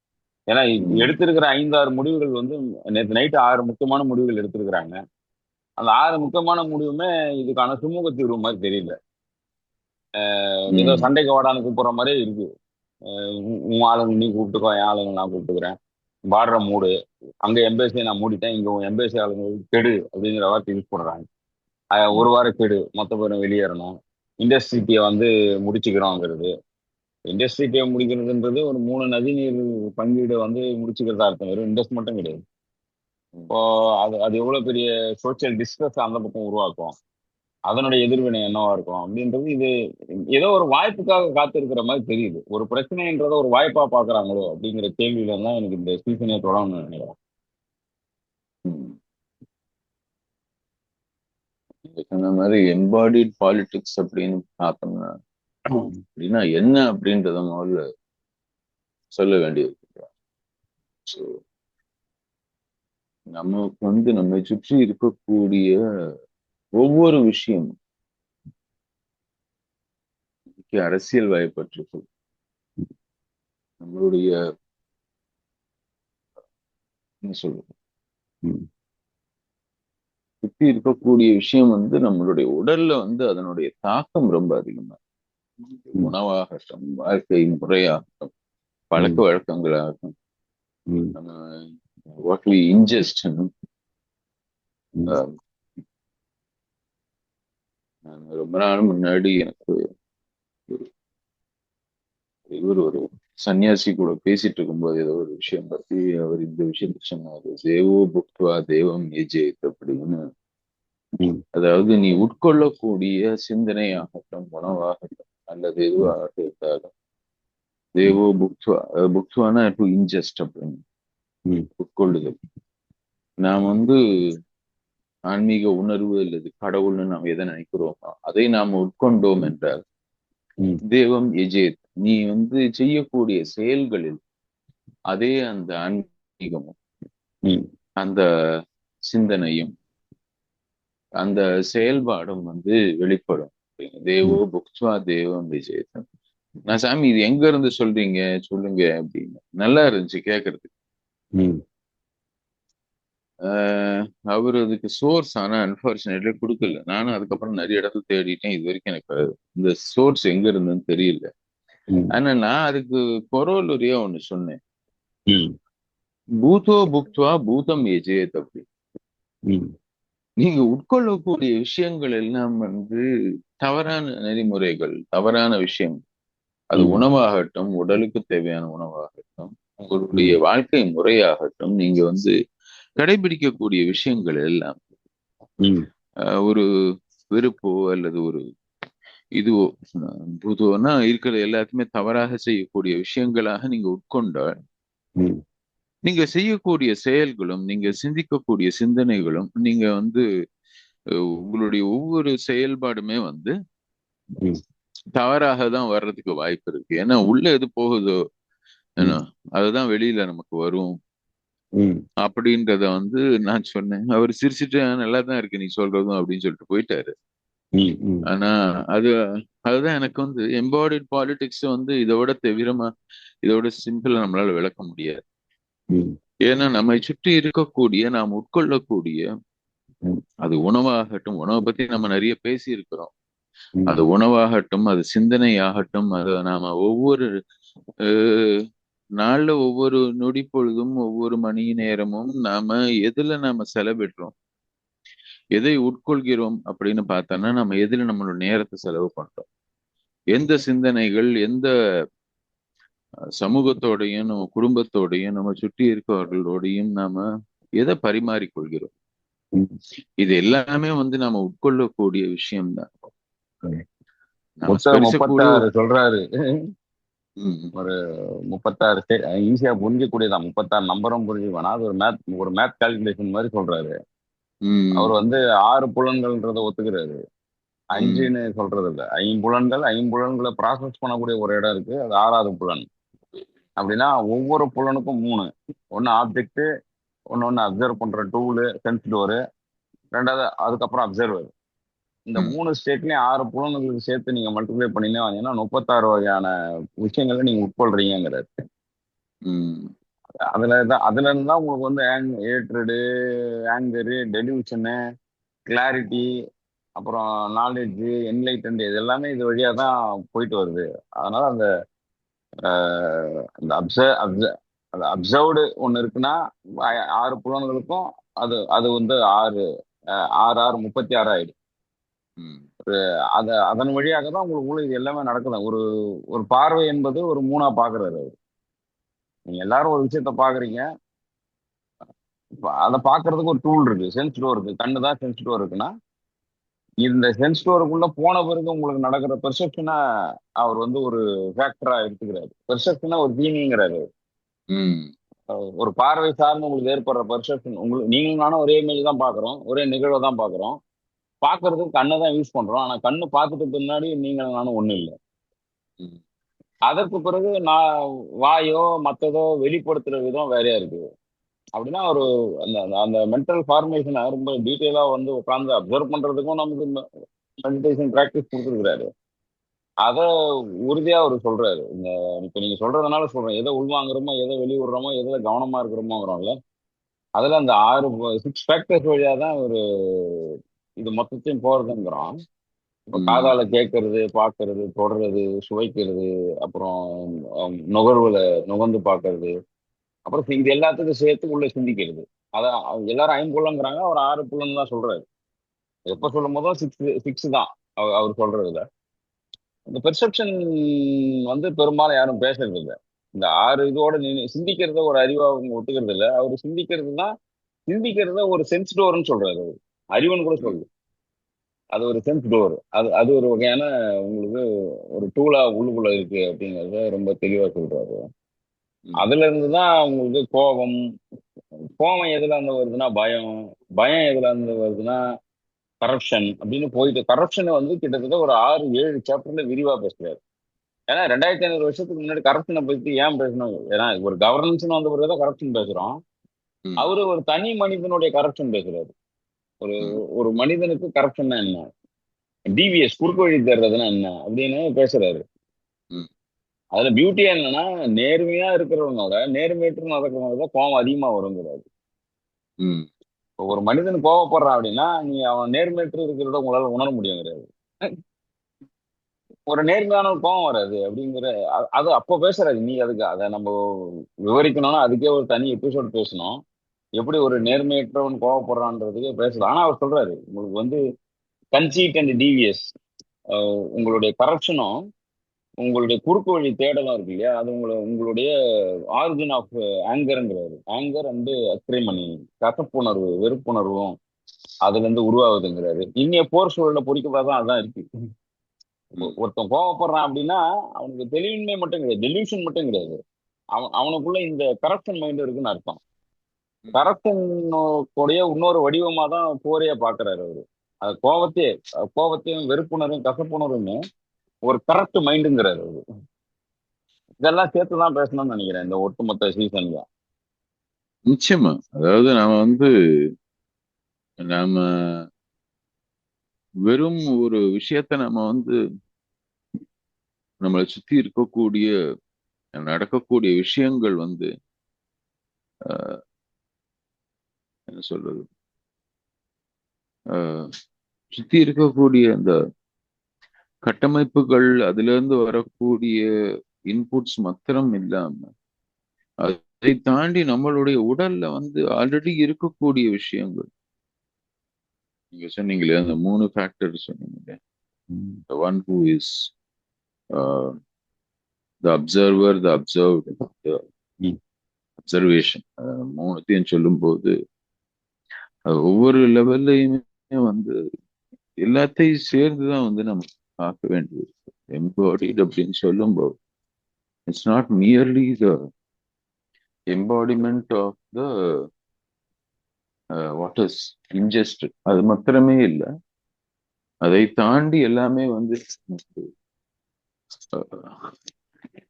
ஏன்னா ம் எடுத்திருக்கிற 5 6 முடிவுகள் வந்து நேற்று நைட்டு 6 முக்கியமான முடிவுகள் எடுத்திருக்கிறாங்க. அந்த 6 முக்கியமான முடிவுமே இதுக்கான சுமூக தீர்வு மாதிரி தெரியல. ஏதோ ம் சண்டைக்கு வாடான்னு கூப்பிடுற மாதிரியே இருக்கு. உன் ஆளுங்க நீ கூப்பிட்டுக்கோ, என் ஆளுங்க நான் கூப்பிட்டுக்கிறேன், பார்டரை மூடு, அங்க எம்பேசியை நான் மூடிட்டேன், இங்க உன் எம்பேசி ஆளுங்க கெடு அப்படிங்கிற வார்த்தை யூஸ் பண்றாங்க. ஒரு ம் வாரம் கெடு, மொத்த பேரும் வெளியேறணும், இண்டஸ்ட்ரிட்டியை வந்து முடிச்சுக்கிறோங்கிறது. இண்டஸ்ட்ரிட்டியை முடிக்கிறதுன்றது ஒரு 3 நதிநீர் பங்கீடு வந்து முடிச்சுக்கிறதா அர்த்தம், வெறும் இண்டஸ்ட் மட்டும் கிடையாது. ம் இப்போ அது அது எவ்வளவு பெரிய சோசியல் டிஸ்கஸ் அந்த பக்கம் உருவாக்கும், அதனுடைய எதிர்வினை என்னவா இருக்கும் அப்படின்றது. இது ஏதோ ஒரு வாய்ப்புக்காக காத்திருக்கிற மாதிரி தெரியுது. ஒரு பிரச்சனைன்றத ஒரு வாய்ப்பா பாக்குறாங்களோ அப்படிங்கிற கேள்வியில தான் எனக்கு இந்த சீசனே தொடங்கணும்னு நினைக்கிறேன். ம். நீங்க சொன்ன மாதிரி எம்பாடிட் பாலிடிக்ஸ் அப்படின்னு பார்த்தோம்னா அப்படின்னா என்ன அப்படின்றத முதல்ல சொல்ல வேண்டியது. ஸோ நமக்கு நம்மை சுற்றி இருக்கக்கூடிய ஒவ்வொரு விஷயமும் முக்கிய அரசியல் வாய்ப்பற்றுகள். நம்மளுடைய என்ன சொல்றது, சுத்தி இருக்கக்கூடிய விஷயம் நம்மளுடைய உடல்ல அதனுடைய தாக்கம் ரொம்ப அதிகமா. உணவாகட்டும், வாழ்க்கை முறையாகட்டும், பழக்க வழக்கங்களாகட்டும், நம்ம வாட் வி இன்ஜெஸ்ட். ரொம்ப நாள் முன்னாடி எனக்கு இவர் ஒரு சன்னியாசி கூட பேசிட்டு இருக்கும்போது ஏதோ ஒரு விஷயம் பத்தி அவர் இந்த விஷயத்த சொன்னாரு. தேவோ புக்வா தேவம் ஏஜேத் அப்படின்னு. அதாவது நீ உட்கொள்ளக்கூடிய சிந்தனையாகட்டும், உணவாகட்டும், அல்லது எதுவாக இருந்தாலும் தேவோ புக்வா, புக்வானா டு இன்ஜெஸ்ட் அப்படின்னு உட்கொள்ளுதல். நாம் ஆன்மீக உணர்வு அல்லது கடவுள்னு நாம் எதை நினைக்கிறோமோ அதை நாம் உட்கொண்டோம் என்றால் தேவம் எஜேத், நீ செய்யக்கூடிய செயல்களில் அதே அந்த ஆன்மீகமும் அந்த சிந்தனையும் அந்த செயல்பாடும் வெளிப்படும். தேவோ புக்ஸ்வா தேவம் விஜேதம். நான் சாமி இது எங்க இருந்து சொல்றீங்க சொல்லுங்க அப்படின்னு. நல்லா இருந்துச்சு கேட்கறதுக்கு. அவரு அதுக்கு சோர்ஸ் ஆனா அன்பார்ச்சுனேட்லி கொடுக்கல. நானும் அதுக்கப்புறம் நிறைய இடத்துல தேடிட்டேன். இது வரைக்கும் எனக்கு இந்த சோர்ஸ் எங்க இருந்துன்னு தெரியல. ஆனா நான் அதுக்கு கொரோலரியா ஒண்ணு சொன்னேன். பூதோ புக்துவா பூதம் எஜேத் அப்படி. நீங்க உட்கொள்ளக்கூடிய விஷயங்கள் எல்லாம் தவறான நெறிமுறைகள், தவறான விஷயம். அது உணவாகட்டும், உடலுக்கு தேவையான உணவாகட்டும், உங்களுடைய வாழ்க்கை முறையாகட்டும், நீங்க கடைபிடிக்கக்கூடிய விஷயங்கள் எல்லாம் ஒரு வெறுப்போ அல்லது ஒரு இதுவோ பூதோன்னா இருக்கிற எல்லாத்தையுமே தவறாக செய்யக்கூடிய விஷயங்களாக நீங்க உட்கொண்டால் நீங்க செய்யக்கூடிய செயல்களும், நீங்க சிந்திக்கக்கூடிய சிந்தனைகளும், நீங்க உங்களுடைய ஒவ்வொரு செயல்பாடுமே தவறாக தான் வர்றதுக்கு வாய்ப்பு இருக்கு. ஏன்னா உள்ள எது போகுதோ ஏன்னா அதுதான் வெளியில நமக்கு வரும் அப்படின்றத நான் சொன்னேன். அவர் சிரிச்சுட்டு நல்லா தான் இருக்கு நீ சொல்றதும் அப்படின்னு சொல்லிட்டு போயிட்டாரு. ஆனா அதுதான் எனக்கு எம்பாடிட் பாலிடிக்ஸ் இதோட தவிரமா இதோட சிம்பிளா நம்மளால விளக்க முடியாது. ஏன்னா நம்மை சுற்றி இருக்கக்கூடிய நாம் உட்கொள்ளக்கூடிய அது உணவாகட்டும், உணவை பத்தி நம்ம நிறைய பேசி இருக்கிறோம். அது உணவாகட்டும், அது சிந்தனை ஆகட்டும், அதை நாம ஒவ்வொரு நாள்ல ஒவ்வொரு நொடி பொழுதும் ஒவ்வொரு மணி நேரமும் நாம எதுல நாம செலவிடுறோம், எதை உட்கொள்கிறோம் அப்படின்னு பார்த்தோம்னா நம்ம எதுல நம்மளோட நேரத்தை செலவு பண்றோம், எந்த சிந்தனைகள் எந்த சமூகத்தோடையும் நம்ம குடும்பத்தோடையும் நம்ம சுற்றி இருக்கவர்களோடையும் நாம எதை பரிமாறிக்கொள்கிறோம், இது எல்லாமே நாம உட்கொள்ளக்கூடிய விஷயம்தான். சொல்றாரு ஒரு 36 ஈஸியா புரிஞ்சக்கூடியதான். 36 நம்பரும் புரிஞ்சுக்கணும். அது ஒரு மேத் கால்குலேஷன் மாதிரி சொல்றாரு. அவர் 6 புலன்கள்ன்றத ஒத்துக்கிறாரு, 5ன்னு சொல்றது இல்ல. ஐம்புலன்களை ப்ராசஸ் பண்ணக்கூடிய ஒரு இடம் இருக்கு, அது 6வது புலன். அப்படின்னா ஒவ்வொரு புலனுக்கும் 3. ஒன்னு ஆப்ஜெக்ட், ஒன்னு அப்சர்வ் பண்ற டூலு சென்ஸ் டோரு, ரெண்டாவது அதுக்கப்புறம் அப்சர்வர். இந்த 3 ஸ்டேட்லயும் 6 புலன்களுக்கு சேர்த்து நீங்க மல்டிப்ளை பண்ணினே வாங்கன்னா 36 வகையான விஷயங்களை நீங்க உட்கொள்றீங்கிறாரு. அதுல இருந்தா உங்களுக்கு ஏட்ரடு, ஆங்கரு, டெலிவிஷனு, கிளாரிட்டி, அப்புறம் நாலேஜ், என்லைட்டன்ட், இது எல்லாமே இது வழியா தான் போயிட்டு வருது. அதனால அந்த அப்சர்வ்டு ஒண்ணு இருக்குன்னா 6 புலன்களுக்கும் அது அது 6 6 6 36 ஆயிடும். அதன் வழியாக தான் உங்களுக்கு இது எல்லாமே நடக்குது. ஒரு ஒரு பார்வை என்பது ஒரு 3ஆ பாக்குறாரு அவர். நீங்க எல்லாரும் ஒரு விஷயத்த பாக்குறீங்க, அதை பாக்குறதுக்கு ஒரு டூல் இருக்கு, சென்ஸ் டோர் இருக்கு. கண்ணு தான் சென்ஸ் டோர் இருக்குன்னா இந்த சென்ஸ் டோருக்குள்ள போன பிறகு உங்களுக்கு நடக்கிற பெர்செப்ஷனா அவர் ஒரு ஃபேக்டரா எடுத்துக்கிறாரு. பெர்செப்ஷனா ஒரு தீனிங்கிறாரு. ஒரு பார்வை சார்ந்து உங்களுக்கு ஏற்படுற பெர்செப்ஷன், உங்களுக்கு நீங்களும் நானும் ஒரே இமேஜ் தான் பாக்குறோம், ஒரே நிகழ்வை தான் பாக்குறோம். பாக்குறதுக்கு கண்ணை தான் யூஸ் பண்றோம். ஆனா கண்ணு பார்த்துட்டு பின்னாடி நீங்களும் நானும் ஒண்ணு இல்லை. அதற்கு பிறகு நான் வாயோ மற்றதோ வெளிப்படுத்துற விதம் வேறையா இருக்கு. அப்படின்னா ஒரு அந்த அந்த மென்டல் ஃபார்மேஷனை ரொம்ப டீட்டெயிலா உட்காந்து அப்சர்வ் பண்றதுக்கும் நமக்கு மெடிடேஷன் ப்ராக்டிஸ் கொடுத்துருக்கிறாரு. அத உறுதியா அவர் சொல்றாரு. இப்ப நீங்க சொல்றதுனால சொல்றேன். எதை உள்வாங்குறோமோ, எதை வெளிவிடுறோமோ, எதுல கவனமா இருக்கிறோமோங்கிறோம்ல. அதுல அந்த 6 ஃபேக்டர்ஸ் வழியா தான் ஒரு இது மொத்தத்தையும் போறதுங்கிறோம். இப்ப ம், காதால கேட்கறது, பார்க்கறது, தொடர்றது, சுவைக்கிறது, அப்புறம் நுகர்வுல நுகர்ந்து பார்க்கறது, அப்புறம் இது எல்லாத்துக்கும் சேர்த்து உள்ள சிந்திக்கிறது. அதான் அவங்க எல்லாரும் ஐம்புலங்கிறாங்க, அவர் 6 புலன் தான் சொல்றாரு. எப்ப சொல்லும் போதும் சிக்ஸ் சிக்ஸ் தான் அவர் சொல்றதுல. இந்த பெர்செப்ஷன் பெரும்பாலும் யாரும் பேசுறது இல்ல. இந்த 6 இதோட சிந்திக்கிறத ஒரு அறிவா அவங்க ஒத்துக்கிறது இல்ல. அவர் சிந்திக்கிறத ஒரு சென்ஸ் டோர்னு சொல்றாரு அவரு. அறிவுன்னு கூட ம், சொல்லு. அது ஒரு சென்ஸ் டோர். அது ஒரு வகையான உங்களுக்கு ஒரு டூலா உள்ளுக்குள்ள இருக்கு அப்படிங்கறத ரொம்ப தெளிவா சொல்றாரு. ம், அதுல இருந்து தான் உங்களுக்கு கோபம். கோபம் எதுல இருந்து வருதுன்னா பயம். பயம் எதுல இருந்து வருதுன்னா கரப்ஷன் அப்படின்னு போயிட்டு கரப்ஷன் கிட்டத்தட்ட ஒரு 6 7 சாப்டர்ல விரிவா பேசுறாரு. ஏன்னா 2500 வருஷத்துக்கு முன்னாடி கரப்ஷனை பத்தி ஏன் பேசணும்? ஏன்னா ஒரு கவர்னன்ஸ் வந்த பிறகுதான் கரப்ஷன் பேசுறோம். ம், அவரு ஒரு தனி மனிதனுடைய கரப்ஷன் பேசுறாரு. ஒரு ம், ஒரு மனிதனுக்கு கரப்ஷன்னா என்ன, டிவிஎஸ் குறுக்கு வழி தேடுறதுன்னா என்ன அப்படின்னு பேசுறாரு. ம், அதுல பியூட்டியா என்னன்னா, நேர்மையா இருக்கிறவனோட நேர்மையற்று நடக்கிறவங்க தான் கோவம் அதிகமா வருங்கிறாரு. ம், இப்போ ஒரு மனிதன் கோவப்படுறான் அப்படின்னா நீ அவன் நேர்மையற்று இருக்கிறத உங்களால உணர முடியுங்கிறாரு. ஒரு நேர்மையான கோவம் வராது அப்படிங்கிற அது அப்போ பேசுறாரு. நீ அதுக்கு அதை நம்ம விவரிக்கணும்னா அதுக்கே ஒரு தனி எபிசோட் பேசணும். எப்படி ஒரு நேர்மையற்றவன் கோவப்படுறான்றதுக்கே பேசலாம். ஆனா அவர் சொல்றாரு உங்களுக்கு கன்சீட் அண்ட் டிவிஎஸ், உங்களுடைய கரப்ஷனும் உங்களுடைய குறுக்கு வழி தேடலும் இருக்கு இல்லையா, அது உங்களுடைய ஆரிஜின் ஆஃப் ஆங்கர்ங்கிறாரு. ஆங்கர் அண்டு அக்ரிமணி, கசப்புணர்வு வெறுப்புணர்வும் அதுல இருந்து உருவாகுதுங்கிறாரு. இன்னைய போர் சூழல்ல பொறிக்கப்படாதான் அதான் இருக்கு. ம், ஒருத்தன் கோவப்படுறான் அப்படின்னா அவனுக்கு தெளிவின்மை மட்டும் கிடையாது, டெலியூஷன் மட்டும் கிடையாது. அவனுக்குள்ள இந்த கரப்ஷன் மைண்ட் இருக்குன்னு அர்த்தம். ம், கரப்ஷன் உடைய இன்னொரு வடிவமா தான் போரைய பாக்குறாரு அவரு. அது கோவத்தையும் வெறுப்புணர்வும் கசப்புணர்வும் ஒரு கரெக்ட் மைண்டுங்கிறாரு அவரு. இதெல்லாம் சேர்த்து தான் பேசணும்னு நினைக்கிறேன் இந்த ஒட்டுமொத்த சீசன்ல. நிச்சயமா. அதாவது நாம வெறும் ஒரு விஷயத்த நம்மளை சுத்தி இருக்கக்கூடிய நடக்கக்கூடிய விஷயங்கள் அஹ், என்ன சொல்றது, அஹ், சுத்தி இருக்கக்கூடிய அந்த கட்டமைப்புகள், அதுல இருந்து வரக்கூடிய இன்புட்ஸ் மாத்திரம் இல்லாம அதை தாண்டி நம்மளுடைய உடல்ல ஆல்ரெடி இருக்கக்கூடிய விஷயங்கள். நீங்க சொன்னீங்களே அந்த 3 ஃபேக்டர் சொன்னீங்க. ம். the one who is uh, the observer, the observed, the ம். observation, மூணுத்தையும் சொல்லும்போது அது ஒவ்வொரு லெவல்லையுமே எல்லாத்தையும் சேர்ந்துதான் நம்ம பார்க்க வேண்டியது. எம்பாடிட் அப்படின்னு சொல்லும்போது it's not merely the embodiment of the what is ingest, அது மாத்திரமே இல்லை. அதை தாண்டி எல்லாமே அஹ்,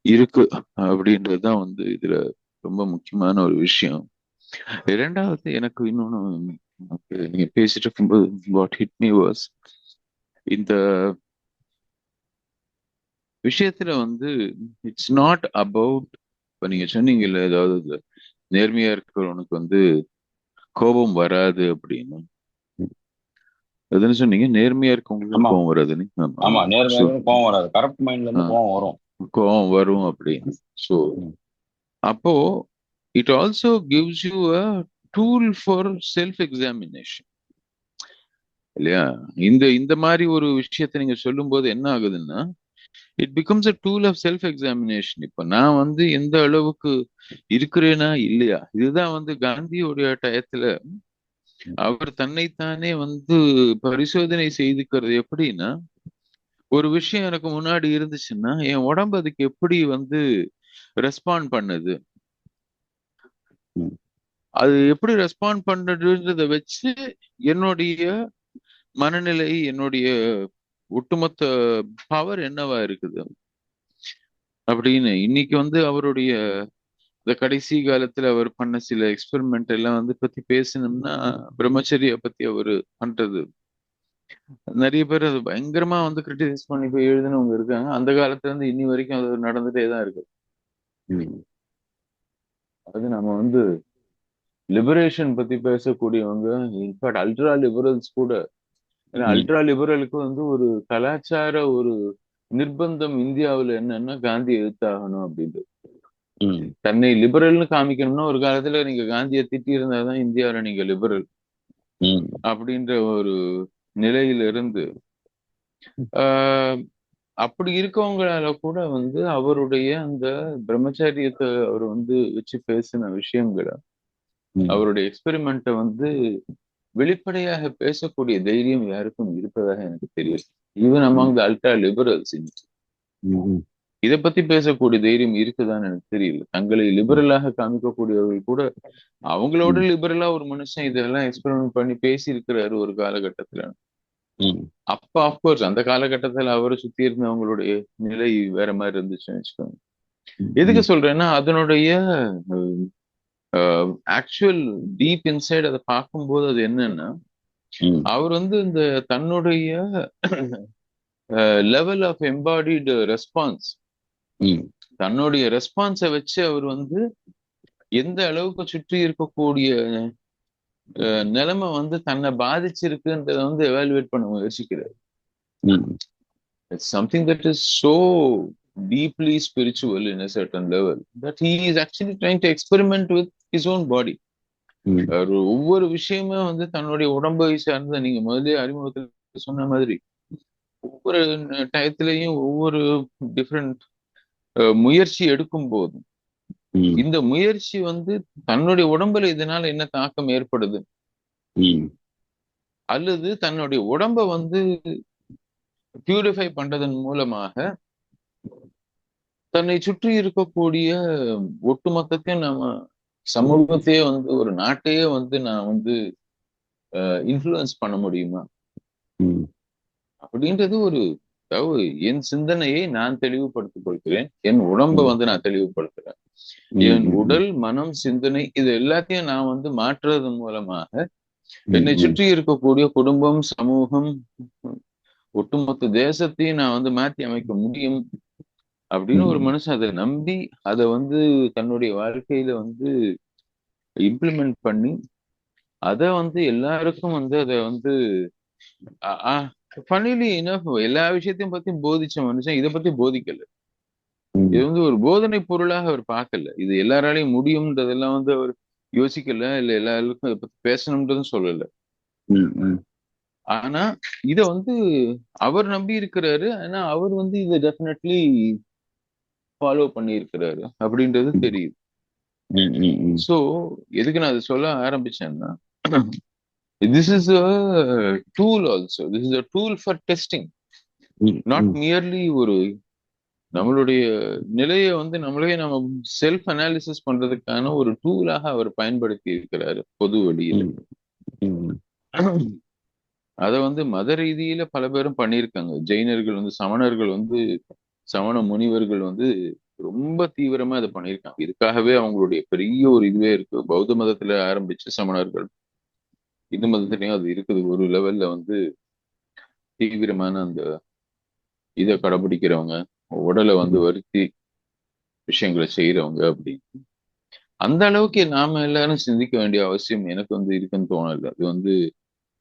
இருக்கு அப்படின்றதுதான் இதுல ரொம்ப முக்கியமான ஒரு விஷயம். இரண்டாவது, எனக்கு இன்னொன்னு நீங்க பேசிட்டு இருக்கும்போது வாட் ஹிட் மீ வாஸ், இந்த விஷயத்துல இட்ஸ் நாட் அபவுட், இப்ப நீங்க சொன்னீங்கல்ல ஏதாவது நேர்மையா இருக்கிறவனுக்கு கோபம் வராது அப்படின்னு. எதுன்னு சொன்னீங்க? நேர்மையா இருக்கவங்களுக்கு ஆமா, கோபம் வராதுன்னு. ஆமா. ஆமா. ஸோ நேர்மையாக கோவம் வராது, கரெக்ட் மைண்ட்ல இருந்து கோவம் வரும். கோபம் வரும் அப்படின்னு. ஸோ ம். அப்போ it also gives you a tool for self examination, இல்லையா? இந்த இந்த மாதிரி ஒரு விஷயத்த நீங்க சொல்லும் போது என்ன ஆகுதுன்னா, it becomes a tool of self examination. இப்ப நான் எந்த அளவுக்கு இருக்கிறேனா இல்லையா, இதுதான் காந்தியோடைய டயத்துல அவர் தன்னைத்தானே பரிசோதனை செய்துக்கிறது எப்படின்னா, ஒரு விஷயம் எனக்கு முன்னாடி இருந்துச்சுன்னா என் உடம்பு அதுக்கு எப்படி ரெஸ்பாண்ட் பண்ணுது, ம். அது எப்படி ரெஸ்பாண்ட் பண்ணுறதுன்றத வச்சு என்னுடைய மனநிலை, என்னுடைய ஒட்டுமொத்த பவர் என்னவா இருக்குது அப்படின்னு. இன்னைக்கு அவருடைய இந்த கடைசி காலத்துல அவர் பண்ண சில எக்ஸ்பெரிமெண்ட் எல்லாம் பத்தி பேசணும்னா, பிரம்மச்சரிய பத்தி அவரு பண்றது நிறைய பேர் அது பயங்கரமா வந்து கிரிட்டிசைஸ் பண்ணி போய் எழுதினவங்க இருக்காங்க. அந்த காலத்துல இருந்து இன்னி வரைக்கும் அது நடந்துட்டே தான் இருக்கு. ம், அது நம்ம வந்து லிபரேஷன் பத்தி பேசக்கூடியவங்க, இன்ஃபேக்ட் அல்ட்ரா லிபரல்ஸ் கூட, ஏன்னா ம், அல்ட்ரா லிபரலுக்கு வந்து ஒரு கலாச்சார ஒரு நிர்பந்தம் இந்தியாவுல என்னன்னா காந்தியை எதிர்த்தாகணும் அப்படின்ட்டு. ம், தன்னை லிபரல்னு காமிக்கணும்னா ஒரு காலத்துல நீங்க காந்தியை திட்டி இருந்தாதான் இந்தியாவுல நீங்க லிபரல் ம், அப்படின்ற ஒரு நிலையில இருந்து ஆஹ் அப்படி இருக்கவங்களால கூட வந்து அவருடைய அந்த பிரம்மச்சரியத்தை அவர் வந்து வச்சு பேசின விஷயங்களை, ம், அவருடைய எக்ஸ்பெரிமெண்ட்டை வந்து வெளிப்படையாக பேசக்கூடிய தைரியம் யாருக்கும் இருப்பதாக எனக்கு தெரியல. ஈவன் ம், அமாங் த அல்ட்ரா லிபரல்ஸ் ம், இதை பத்தி பேசக்கூடிய தைரியம் இருக்குதான்னு எனக்கு தெரியல. தங்களை லிபரலாக காமிக்கக்கூடியவர்கள் கூட அவங்களோட ம், லிபரலா ஒரு மனுஷன் இதெல்லாம் எக்ஸ்பெரிமெண்ட் பண்ணி பேசி இருக்கிறாரு ஒரு காலகட்டத்துல. ம், அப்ப அப்கோர்ஸ் அந்த காலகட்டத்துல அவரை சுத்தி இருந்தவங்களுடைய நிலை வேற மாதிரி இருந்துச்சுன்னு வச்சுக்கோங்க. எதுக்கு ம், சொல்றேன்னா அதனுடைய ஆக்சுவல் டீப் இன்சைட் அதை பார்க்கும்போது அது என்னன்னா, ம், அவர் வந்து இந்த தன்னுடைய லெவல் ஆஃப் எம்பாடிடு ரெஸ்பான்ஸ், ம், தன்னுடைய ரெஸ்பான்ஸை வச்சு அவர் வந்து எந்த அளவுக்கு சுற்றி இருக்கக்கூடிய நிலைமை வந்து தன்னை பாதிச்சிருக்குன்றத வந்து எவாலுவேட் பண்ண முயற்சிக்கிறார். ம், it's something that is so deeply spiritual in a certain level that he is actually trying to experiment with his own body. ம், ஒரு ஒவ்வொரு விஷயமே வந்து தன்னுடைய உடம்பை சார்ந்த, நீங்க முதலே அறிமுகத்தில் சொன்ன மாதிரி ஒவ்வொரு டயத்திலையும் ஒவ்வொரு டிஃப்ரெண்ட் முயற்சி எடுக்கும் போதும் ம், இந்த முயற்சி வந்து தன்னுடைய உடம்புல இதனால என்ன தாக்கம் ஏற்படுது, ம், அல்லது தன்னுடைய உடம்ப வந்து பியூரிஃபை பண்றதன் மூலமாக தன்னை சுற்றி இருக்கக்கூடிய ஒட்டுமொத்தத்தையும் நம்ம சமூகத்தையே வந்து ஒரு நாட்டையே வந்து நான் வந்து இன்ஃப்ளூயன்ஸ் பண்ண முடியுமா ம், அப்படின்றது ஒரு, அதாவது என் சிந்தனையை நான் தெளிவுபடுத்திக் கொள்கிறேன், என் உடம்பை ம், வந்து நான் தெளிவுபடுத்துறேன். ம், என் ம், உடல், மனம், சிந்தனை இது எல்லாத்தையும் நான் வந்து மாற்றுறதன் மூலமாக ம், என்னை ம், சுற்றி இருக்கக்கூடிய குடும்பம், சமூகம், ஒட்டுமொத்த தேசத்தையும் நான் வந்து மாற்றி அமைக்க முடியும் அப்படின்னு ஒரு ம், மனுஷன் அதை நம்பி அதை வந்து தன்னுடைய வாழ்க்கையில வந்து இம்ப்ளிமெண்ட் பண்ணி அதை வந்து எல்லாருக்கும் வந்து அதை வந்து ஃபன்னிலி இனஃப் எல்லா விஷயத்தையும் பத்தி போதிச்ச மனுஷன் இதை பத்தி போதிக்கல. இது ம், வந்து ஒரு போதனை பொருளாக அவர் பார்க்கல. இது எல்லாராலையும் முடியும்ன்றதெல்லாம் வந்து அவர் யோசிக்கல, இல்ல எல்லாருக்கும் இதை பத்தி பேசணும்ன்றதும் சொல்லல. ம், ஆனா இத வந்து அவர் நம்பி இருக்கிறாரு. ஆனா அவர் வந்து இதை டெஃபினெட்லி ஃபாலோ பண்ணி இருக்கிறாரு அப்படின்றது தெரியுது. ம், ம், சோ எதுக்கு நான் அதை சொல்ல ஆரம்பிச்சேன்னா, this is a tool also, this is a tool for testing, hmm, not hmm, merely ஒரு நம்மளுடைய நிலையை வந்து நம்மளே நம்ம செல்ஃப் அனாலிசிஸ் பண்றதுக்கான ஒரு டூலாக அவர் பயன்படுத்தி இருக்கிறாரு பொது வழியில. ம், ம், அதை வந்து மத ரீதியில பல பேரும் பண்ணியிருக்காங்க. ஜெயினர்கள் வந்து, சமணர்கள் வந்து, சமண முனிவர்கள் வந்து ரொம்ப தீவிரமா இதை பண்ணியிருக்காங்க. இதுக்காகவே அவங்களுடைய பெரிய ஒரு இதுவே இருக்கு. பௌத்த மதத்துல ஆரம்பிச்ச சமணர்கள் இந்து மதத்திலையும் அது இருக்குது. ஒரு லெவல்ல வந்து தீவிரமான அந்த இதை கடைபிடிக்கிறவங்க, உடலை வந்து வருத்தி விஷயங்களை செய்யறவங்க அப்படி. அந்த அளவுக்கு நாம எல்லாரும் சிந்திக்க வேண்டிய அவசியம் எனக்கு வந்து இருக்குன்னு தோணல. அது வந்து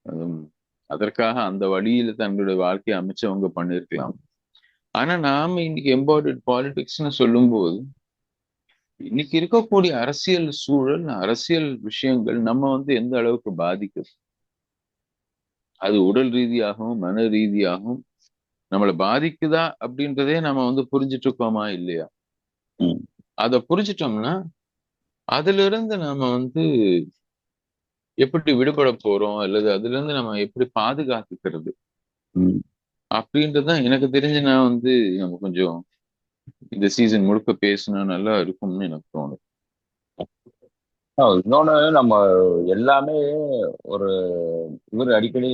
ஹம், அதற்காக அந்த வழியில தங்களுடைய வாழ்க்கையை அமைச்சவங்க பண்ணிருக்கலாம். ஆனா நாம இன்னைக்கு எம்பாடிட் பாலிடிக்ஸ்னு சொல்லும்போது இன்னைக்கு இருக்கக்கூடிய அரசியல் சூழல், அரசியல் விஷயங்கள் நம்ம வந்து எந்த அளவுக்கு பாதிக்குது, அது உடல் ரீதியாகவும் மன ரீதியாகவும் நம்மளை பாதிக்குதா அப்படின்றதே நம்ம வந்து புரிஞ்சிட்டு இருக்கோமா இல்லையா? ம், அதை புரிஞ்சிட்டோம்னா அதுல இருந்து நாம வந்து எப்படி விடுபட போறோம், அல்லது அதுல இருந்து நம்ம எப்படி பாதுகாத்துக்கிறது ம். அப்படின்றதுதான் எனக்கு தெரிஞ்சு நான் வந்து நம்ம கொஞ்சம் இந்த சீசன் முழுக்க பேசினா நல்லா இருக்கும்னு எனக்கு தோணுது. இன்னொன்னு நம்ம எல்லாமே ஒரு இவர் அடிக்கடி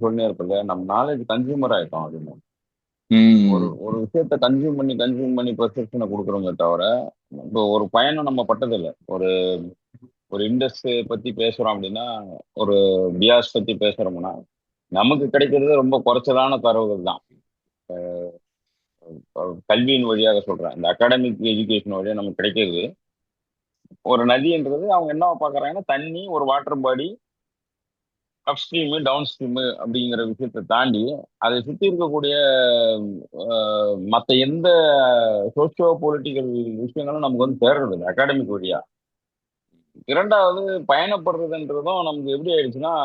சொன்னே இருப்பல நம்ம நாலேஜ் கன்சியூமர் ஆயிட்டோம் அப்படின்னு. ஒரு உம் ஒரு விஷயத்த கன்சியூம் பண்ணி பெர்செப்ஷனை கொடுக்குறோமே தவிர இப்போ ஒரு பயணம் நம்ம பட்டதில்லை. ஒரு ஒரு இண்டஸ்ட்ரி பத்தி பேசுறோம் அப்படின்னா, ஒரு பியாஸ் பத்தி பேசுறோம்னா நமக்கு கிடைக்கிறது ரொம்ப குறைச்சலான தரவுகள் தான். கல்வியின் வழியாக சொல்றேன், இந்த அகாடமிக் எஜுகேஷன் வழியா நமக்கு கிடைக்கிறது. ஒரு நதின்றது அவங்க என்ன பாக்குறாங்கன்னா, தண்ணி, ஒரு வாட்டர் பாடி, அப் ஸ்ட்ரீமு, டவுன் ஸ்ட்ரீமு அப்படிங்கிற விஷயத்தை தாண்டி அதை சுத்தி இருக்கக்கூடிய மற்ற எந்த சோசியோ பொலிட்டிக்கல் விஷயங்களும் நமக்கு வந்து தேடுறது இல்லை அகாடமிக் வழியா. இரண்டாவது, பயணப்படுறதுன்றதும் நமக்கு எப்படி ஆயிடுச்சுன்னா,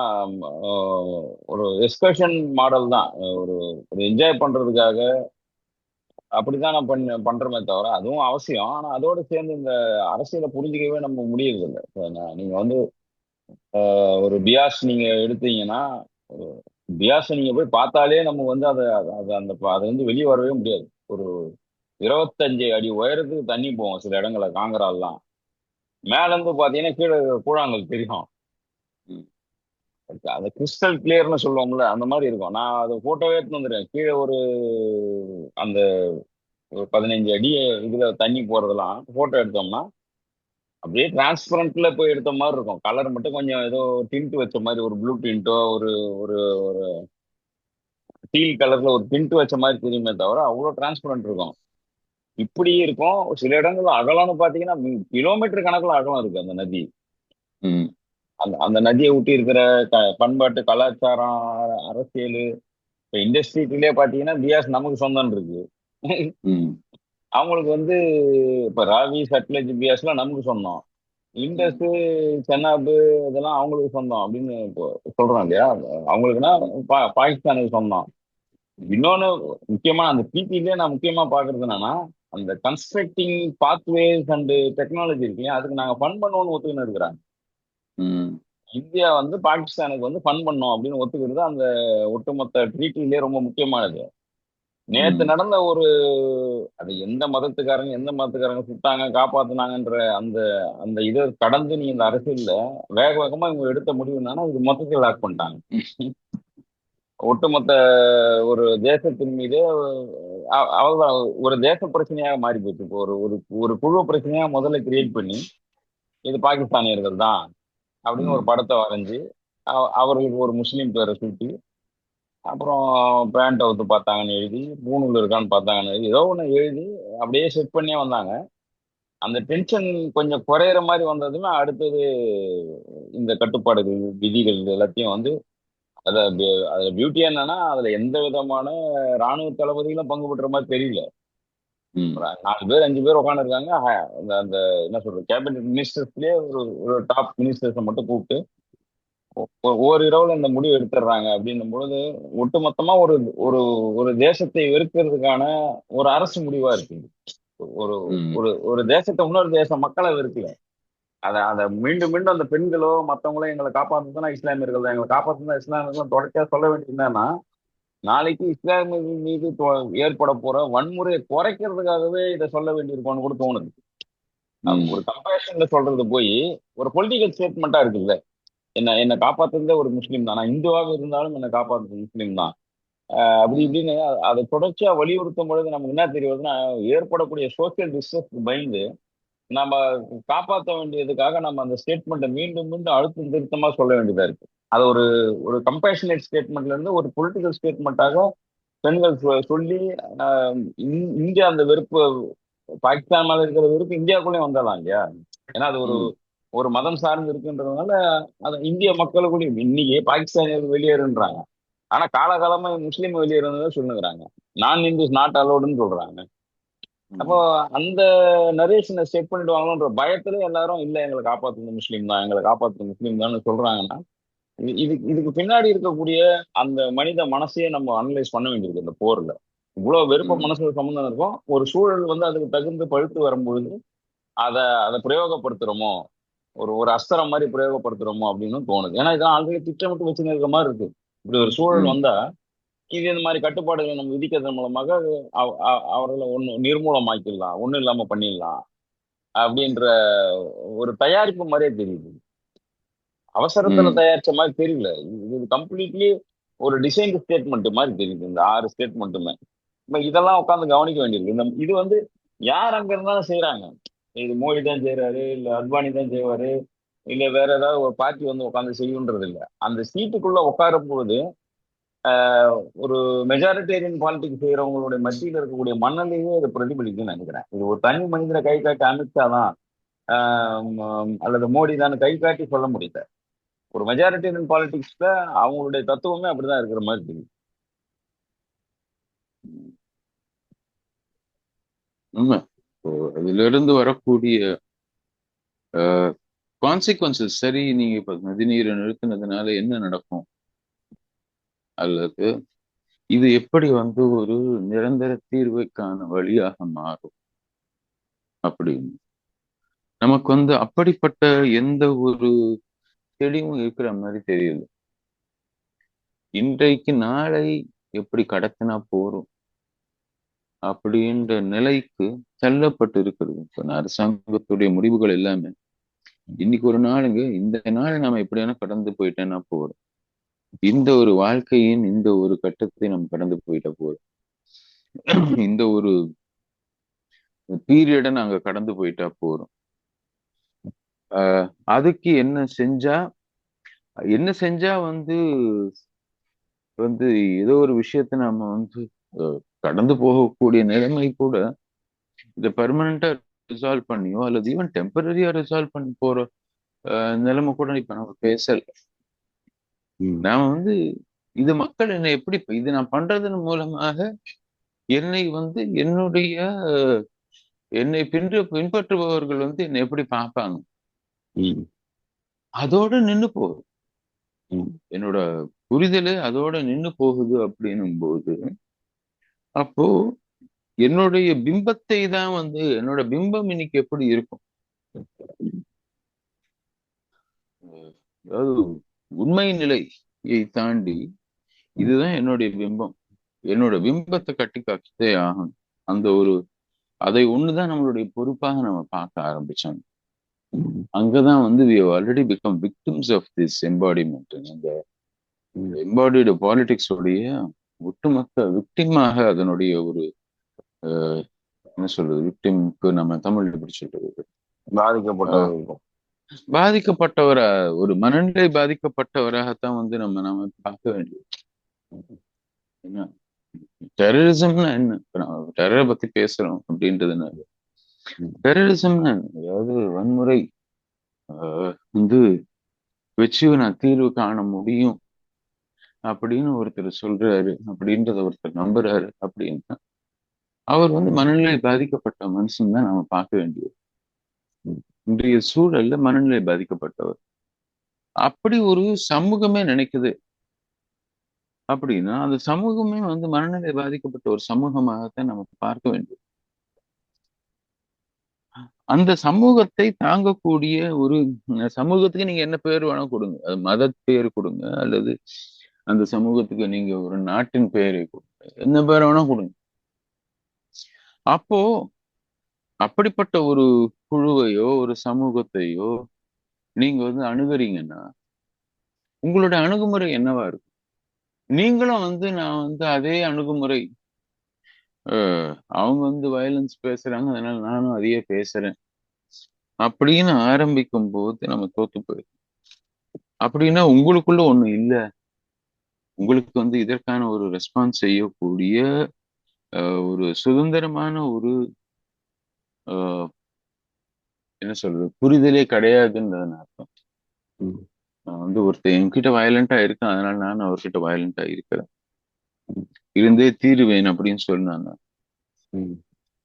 ஒரு எக்ஸ்கர்ஷன் மாடல் தான். ஒரு ஒரு என்ஜாய் பண்றதுக்காக அப்படிதான் நான் பண்றோமே தவிர, அதுவும் அவசியம். ஆனா அதோட சேர்ந்து இந்த அரசியலை புரிஞ்சுக்கவே நம்ம முடியறது இல்லை. இப்ப நீங்க வந்து ஒரு பியாஸ் நீங்க எடுத்தீங்கன்னா, ஒரு பியாஸை நீங்க போய் பார்த்தாலே நம்ம வந்து அதை அது அந்த அதை வந்து வெளியே வரவே முடியாது. ஒரு 25 அடி உயரத்துக்கு தண்ணி போகும் சில இடங்கள்ல, காங்கரால்லாம். மேல இருந்து பாத்தீங்கன்னா கீழே கூழாங்கல் தெரியும். ம், அது கிறிஸ்டல் கிளியர்னு சொல்லுவோம்ல, அந்த மாதிரி இருக்கும். நான் அதை போட்டோவே எடுத்து வந்துடுறேன். கீழே ஒரு அந்த ஒரு 15 அடி இதுல தண்ணி போறதெல்லாம் போட்டோ எடுத்தோம்னா அப்படியே டிரான்ஸ்பரண்ட்ல போய் எடுத்த மாதிரி இருக்கும். கலர் மட்டும் கொஞ்சம் ஏதோ டிண்ட் வச்ச மாதிரி, ஒரு ப்ளூ டிண்டோ ஒரு ஒரு டீல் கலர்ல ஒரு டிண்ட் வச்ச மாதிரி தெரியுமே தவிர அவ்வளவு டிரான்ஸ்பரண்ட் இருக்கும். இப்படி இருக்கும். சில இடங்கள்ல அகலம்னு பாத்தீங்கன்னா கிலோமீட்டர் கணக்குல அகலம் இருக்கு அந்த நதி. ம், அந்த அந்த நதியை ஒட்டி இருக்கிற பண்பாட்டு, கலாச்சாரம், அரசியல், இப்ப இண்டஸ்ட்ரியிலே பாத்தீங்கன்னா பியாஸ் நமக்கு சொந்தம் இருக்கு. ம், அவங்களுக்கு வந்து இப்ப ராவி, சட்லஜ், பியாஸ்லாம் நமக்கு சொந்தம். இண்டஸ், ம், சென்னாபு இதெல்லாம் அவங்களுக்கு சொந்தம் அப்படின்னு இப்போ சொல்றோம் இல்லையா. அவங்களுக்குன்னா பாகிஸ்தானுக்கு சொந்தம். இன்னொன்னு முக்கியமா அந்த பிபிலே நான் முக்கியமா பாக்குறது என்னன்னா, அந்த கன்ஸ்ட்ரக்டிங் பாத்வேஸ் அண்ட் டெக்னாலஜி இருக்கு இல்லையா, அதுக்கு நாங்க ஃபண்ட் பண்ணுவோம்னு ஒத்துக்கின்னு இருக்கிறாங்க. ம், இந்தியா வந்து பாகிஸ்தானுக்கு வந்து ஃபண்ட் பண்ணோம் அப்படின்னு ஒத்துக்கிறது அந்த ஒட்டுமொத்த ட்ரீட்டிலே ரொம்ப முக்கியமானது. நேத்து ம், நடந்த ஒரு, அது எந்த மதத்துக்காரங்க எந்த மதத்துக்காரங்க சுட்டாங்க காப்பாத்துனாங்கன்ற அந்த அந்த இதை கடந்து நீ இந்த அரசியல்ல வேக வேகமா இவங்க எடுத்த முடிவு என்னன்னா, இது மொத்தத்தில் லாக் பண்ணிட்டாங்க. ஒட்டுமொத்த ஒரு தேசத்தின் மீது அவ்வளவுதான். ஒரு தேச பிரச்சனையாக மாறி போச்சு. இப்போ ஒரு ஒரு ஒரு குழு பிரச்சனையா முதல்ல கிரியேட் பண்ணி, இது பாகிஸ்தானியர்கள் தான் அப்படின்னு ஒரு ம், படத்தை வரைஞ்சு, அவர்களுக்கு ஒரு முஸ்லீம் பேரை சூட்டி, அப்புறம் பேண்ட் அவுத்து பார்த்தாங்கன்னு எழுதி, பூணூல் இருக்கான்னு பார்த்தாங்கன்னு எழுதி, ஏதோ ஒன்று எழுதி அப்படியே செட் பண்ணியே வந்தாங்க. அந்த டென்ஷன் கொஞ்சம் குறையிற மாதிரி வந்ததுமே அடுத்தது இந்த கட்டுப்பாடுகள், விதிகள் எல்லாத்தையும் வந்து, அதுல பியூட்டி என்னன்னா, அதுல எந்த விதமான ராணுவ தளபதிகளும் பங்கு பெற்ற மாதிரி தெரியல. ம், ஒரு 4 பேர் 5 பேர் உட்காந்துருக்காங்க. அந்த அந்த என்ன சொல்றது, கேபினெட் மினிஸ்டர்ஸ்லயே ஒரு ஒரு டாப் மினிஸ்டர்ஸை மட்டும் கூப்பிட்டு ஓரிரவுல இந்த முடிவு எடுத்துடுறாங்க அப்படின்னும் பொழுது, ஒட்டுமொத்தமா ஒரு ஒரு ஒரு தேசத்தை வெறுக்கிறதுக்கான ஒரு அரசு முடிவா இருக்கு. ஒரு ம், ஒரு ஒரு தேசத்தை இன்னொரு தேச மக்களை வெறுக்கல. அத அத மீண்டும் மீண்டும் அந்த பெண்களோ மத்தவங்களோ எங்களை காப்பாத்துனா இஸ்லாமியர்கள் தான், எங்களை காப்பாத்துனா இஸ்லாமியர்கள் தான் தொடர்ச்சியா சொல்ல வேண்டியது என்னன்னா, நாளைக்கு இஸ்லாமியர்கள் மீது ஏற்பட போற வன்முறையை குறைக்கிறதுக்காகவே இதை சொல்ல வேண்டியிருக்கோம்னு கூட தோணுது. ஒரு ம், கம்பேஷன்ல சொல்றது போய் ஒரு பொலிட்டிக்கல் ஸ்டேட்மெண்டா இருக்குல்ல. என்ன காப்பாத்துறதே ஒரு முஸ்லீம் தான், நான் இந்துவாக இருந்தாலும் என்ன காப்பாத்துறது முஸ்லீம் தான். அப்படி ம், இப்படின்னு அதை தொடர்ச்சியா வலியுறுத்தும் பொழுது நமக்கு என்ன தெரியுதுன்னா, ஏற்படக்கூடிய சோசியல் டிஸ்டர்ஸ் பயந்து நம்ம காப்பாற்ற வேண்டியதுக்காக நம்ம அந்த ஸ்டேட்மெண்ட்டை மீண்டும் மீண்டும் அழுத்தம் திருத்தமா சொல்ல வேண்டியதா இருக்கு. அது ஒரு ஒரு கம்பேஷனேட் ஸ்டேட்மெண்ட்ல இருந்து ஒரு பொலிட்டிக்கல் ஸ்டேட்மெண்ட்டாக பெண்கள் சொல்லி, இங்க அந்த வெறுப்பு, பாகிஸ்தான் மேல இருக்கிற வெறுப்பு இந்தியாவுக்குள்ளேயும் வந்துடலாம் இல்லையா. ஏன்னா அது ஒரு ம், ஒரு மதம் சார்ந்து இருக்குன்றதுனால அது இந்திய மக்களுக்குள்ளேயும் இன்னைக்கு பாகிஸ்தானியர்கள் வெளியேறுன்றாங்க. ஆனா காலகாலமா முஸ்லீம் வெளியேறதான் சொல்லுங்கிறாங்க. நான் இந்துஸ் நாட் அலோடுன்னு சொல்றாங்க. அப்போ ம், அந்த நரேஷனை செட் பண்ணிடுவாங்களோன்ற பயத்துல எல்லாரும் இல்ல எங்களை காப்பாத்துறது முஸ்லீம் தான், எங்களை காப்பாத்துறது முஸ்லீம் தான் சொல்றாங்கன்னா, இதுக்கு பின்னாடி இருக்கக்கூடிய அந்த மனித மனசையே நம்ம அனலைஸ் பண்ண வேண்டியிருக்கு இந்த போர்ல. இவ்வளவு வெறுப்ப ம், மனசுல சம்மந்தம் இருக்கும். ஒரு சூழல் வந்து அதுக்கு தகுந்து பழுத்து வரும்பொழுது அதை அதை பிரயோகப்படுத்துறோமோ, ஒரு ஒரு அஸ்திரம் மாதிரி பிரயோகப்படுத்துறோமோ அப்படின்னு தோணுது. ஏன்னா இதெல்லாம் ஆல்ரெடி திட்டமிட்டு வச்சுன்னு இருக்க மாதிரி இருக்கு. இப்படி ஒரு சூழல் ம், வந்தா இது இந்த மாதிரி கட்டுப்பாடுகளை நம்ம விதிக்கிறது மூலமாக அவர்களை ஒண்ணு நிர்மூலமாக்கிடலாம், ஒண்ணும் இல்லாம பண்ணிடலாம் அப்படின்ற ஒரு தயாரிப்பு மாதிரியே தெரியுது. அவசரத்துல ம், தயாரிச்ச மாதிரி தெரியல. இது கம்ப்ளீட்லி ஒரு டிசைன் ஸ்டேட்மெண்ட் மாதிரி தெரியுது இந்த 6 ஸ்டேட்மெண்ட்டுமே. இப்ப இதெல்லாம் உட்காந்து கவனிக்க வேண்டியிருக்கு. இது வந்து யார் அங்க இருந்தாலும் செய்யறாங்க. இது மோடி தான் செய்யறாரு, இல்ல அத்வானி தான் செய்வாரு, இல்ல வேற ஏதாவது ஒரு பார்ட்டி வந்து உட்காந்து செய்யுன்றது இல்ல. அந்த சீட்டுக்குள்ள உட்காரும் பொழுது ஒரு மெஜாரிட்டேரியன் பாலிடிக்ஸ் செய்யறவங்களுடைய மத்தியில் இருக்கக்கூடிய மனநிலையே இதை பிரதிபலிக்கும்னு நினைக்கிறேன். இது ஒரு தனி மனிதனை கை காட்டி அமித்ஷா தான் அல்லது மோடி தான் கை காட்டி சொல்ல முடியல. ஒரு மெஜாரிட்டேரியன் பாலிடிக்ஸ்ல அவங்களுடைய தத்துவமே அப்படிதான் இருக்கிற மாதிரி தெரியுது. உண்மை. இப்போ அதுல இருந்து வரக்கூடிய கான்சிக்வன்சஸ், சரி நீங்க இப்ப நதிநீரை நிறுத்தினதுனால என்ன நடக்கும், அல்லது இது எப்படி வந்து ஒரு நிரந்தர தீர்வுக்கான வழியாக மாறும் அப்படின்னு நமக்கு வந்து அப்படிப்பட்ட எந்த ஒரு தெளிவும் இருக்கிற மாதிரி தெரியல. இன்றைக்கு நாளை எப்படி கடத்தினா போறோம் அப்படின்ற நிலைக்கு தள்ளப்பட்டு இருக்கிறது. இப்ப அரசாங்கத்துடைய முடிவுகள் எல்லாமே இன்னைக்கு ஒரு நாளுங்க, இந்த நாளை நாம எப்படியான கடந்து போயிட்டேன்னா போறோம், இந்த ஒரு வாழ்க்கையின் இந்த ஒரு கட்டத்தை நம்ம கடந்து போயிட்டா போறோம், இந்த ஒரு பீரியடை நாங்க கடந்து போயிட்டா போறோம். அதுக்கு என்ன செஞ்சா வந்து வந்து ஏதோ ஒரு விஷயத்த நாம வந்து கடந்து போகக்கூடிய நிலைமை கூட இதை பெர்மனண்டா ரிசால்வ் பண்ணியோ அல்லது ஈவன் டெம்பரரியா ரிசால்வ் பண்ணி போற நிலைமை கூட இப்ப நம்ம பேசல. நாம வந்து இது மக்கள் என்னை எப்படி இது நான் பண்றதன் மூலமாக என்னை வந்து என்னை பின்பற்றுபவர்கள் வந்து என்னை எப்படி பார்ப்பாங்க, அதோட நின்னு போகுது. என்னோட புரிதலே அதோட நின்னு போகுது அப்படின்னும் போது, அப்போ என்னுடைய பிம்பத்தை தான் வந்து என்னோட பிம்பம் இன்னைக்கு எப்படி இருக்கும், அதாவது உண்மை நிலையை தாண்டி இதுதான் என்னுடைய பிம்பம், என்னோட பிம்பத்தை கட்டி காக்கிட்டே ஆகணும். அந்த ஒரு அதை ஒண்ணுதான் நம்மளுடைய பொறுப்பாக நம்ம பார்க்க ஆரம்பிச்சோம். அங்கதான் வந்து we have already become victims of this embodiment. அந்த எம்பாடிடு பாலிடிக்ஸ் உடைய ஒட்டுமொத்த விக்டிமாக அதனுடைய ஒரு என்ன சொல்றது, விக்டிம்க்கு நம்ம தமிழ்ல எப்படி சொல்றது, பாதிக்கப்பட்டவரா, ஒரு மனநிலை பாதிக்கப்பட்டவராகத்தான் வந்து நம்ம பார்க்க வேண்டியது. என்ன டெரரிசம்னா என்ன, டெரரை பத்தி பேசுறோம் அப்படின்றதுனால டெரரிசம்னா அதாவது வன்முறை வந்து வச்சு நான் தீர்வு காண முடியும் அப்படின்னு ஒருத்தர் சொல்றாரு, அப்படின்றத ஒருத்தர் நம்புறாரு அப்படின்னா அவர் வந்து மனநிலை பாதிக்கப்பட்ட மனுஷன் தான் நாம பார்க்க வேண்டியது. இன்றைய சூழல்ல மனநிலை பாதிக்கப்பட்டவர் அப்படி ஒரு சமூகமே நினைக்குது அப்படின்னா அந்த சமூகமே வந்து மனநிலை பாதிக்கப்பட்ட ஒரு சமூகமாகத்தான் நம்ம பார்க்க வேண்டியது. அந்த சமூகத்தை தாங்கக்கூடிய ஒரு சமூகத்துக்கு நீங்க என்ன பேர் வேணா கொடுங்க, அது மத பேர் கொடுங்க அல்லது அந்த சமூகத்துக்கு நீங்க ஒரு நாட்டின் பெயரை கொடுங்க, என்ன பேர் வேணா கொடுங்க. அப்போ அப்படிப்பட்ட ஒரு குழுவையோ ஒரு சமூகத்தையோ நீங்க வந்து அணுகுறீங்கன்னா உங்களுடைய அணுகுமுறை என்னவா இருக்கும்? நீங்களும் வந்து நான் வந்து அதே அணுகுமுறை, அவங்க வந்து வயலன்ஸ் பேசுறாங்க அதனால நானும் அதையே பேசுறேன் அப்படின்னு ஆரம்பிக்கும் போது நம்ம தோத்து போயிடும். அப்படின்னா உங்களுக்குள்ள ஒண்ணு இல்ல, உங்களுக்கு வந்து இதற்கான ஒரு ரெஸ்பான்ஸ் செய்யக்கூடிய ஒரு சுதந்திரமான ஒரு என்ன சொல்றது புரிதலே கிடையாதுன்றதுன்னு அர்த்தம். நான் வந்து ஒருத்தர் என்கிட்ட வயலண்டா இருக்கேன் அதனால நானும் அவர்கிட்ட வயலண்டா இருக்கிறேன், இருந்தே தீருவேன் அப்படின்னு சொன்னாங்க.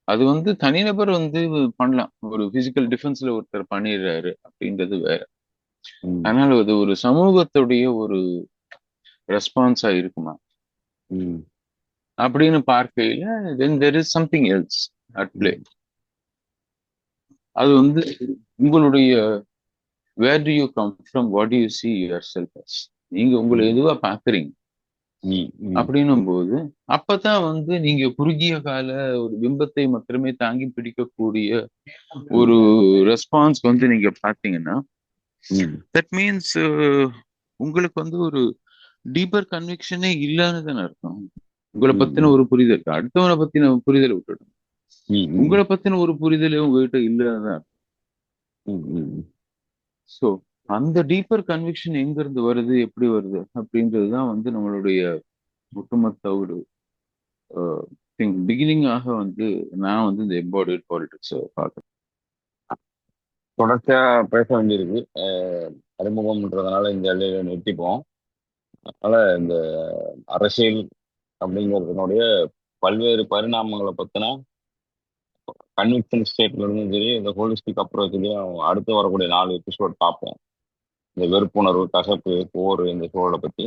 அது வந்து தனிநபர் வந்து பண்ணலாம், ஒரு பிசிக்கல் டிஃபென்ஸ்ல ஒருத்தர் பண்ணிடுறாரு அப்படின்றது வேற. அதனால அது ஒரு சமூகத்துடைய ஒரு ரெஸ்பான்ஸா இருக்குமா அப்படின்னு பார்க்கையில then there is something else at play. அது வந்து உங்களுடைய where do you come from, what do you see yourself as, நீங்க உங்களை எதுவா பாக்குறீங்க அப்படின்னும் போது அப்பதான் வந்து நீங்க குறுகிய கால ஒரு பிம்பத்தை மட்டுமே தாங்கி பிடிக்கக்கூடிய ஒரு ரெஸ்பான்ஸ் வந்து நீங்க பாத்தீங்கன்னா தட் மீன்ஸ் உங்களுக்கு வந்து ஒரு டீப்பர் கன்விக்ஷனே இல்லைன்னு அர்த்தம். உங்களை பத்தின ஒரு புரிதல், அடுத்தவனை பத்தின புரிதலை விட்டுடும், உங்களை பத்தின ஒரு புரிதலே உங்ககிட்ட இல்லைன்னு. சோ அந்த டீப்பர் கன்விக்ஷன் எங்க இருந்து வருது எப்படி வருது அப்படின்றதுதான் வந்து நம்மளுடைய ஒட்டுமொத்த ஒரு பிகினிங்காக வந்து நான் வந்து இந்த எம்பாடிட் பாலிடிக்ஸை பார்க்குறேன். தொடர்ச்சியா பேச வேண்டியிருக்கு. அறிமுகம்ன்றதுனால இந்த எல்லையில நிறுத்திப்போம். அதனால இந்த அரசியல் அப்படிங்கிறதுனுடைய பல்வேறு பரிணாமங்களை பத்தின கன்விக்ஷன் ஸ்டேட்ல இருந்தும் சரி, இந்த ஹோலிஸ்டிக் அப்ரோச்லையும் அடுத்து வரக்கூடிய 4 எபிசோட் பார்ப்போம். இந்த வெறுப்புணர்வு, கசப்பு, போர், இந்த சூழலை பத்தி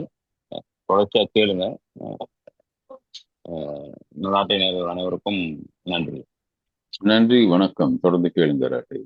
தொடர்ச்சியா கேளுங்க. நாட்டை நேயர்கள் அனைவருக்கும் நன்றி. நன்றி, வணக்கம். தொடர்ந்து கேளுங்க ராட்டை.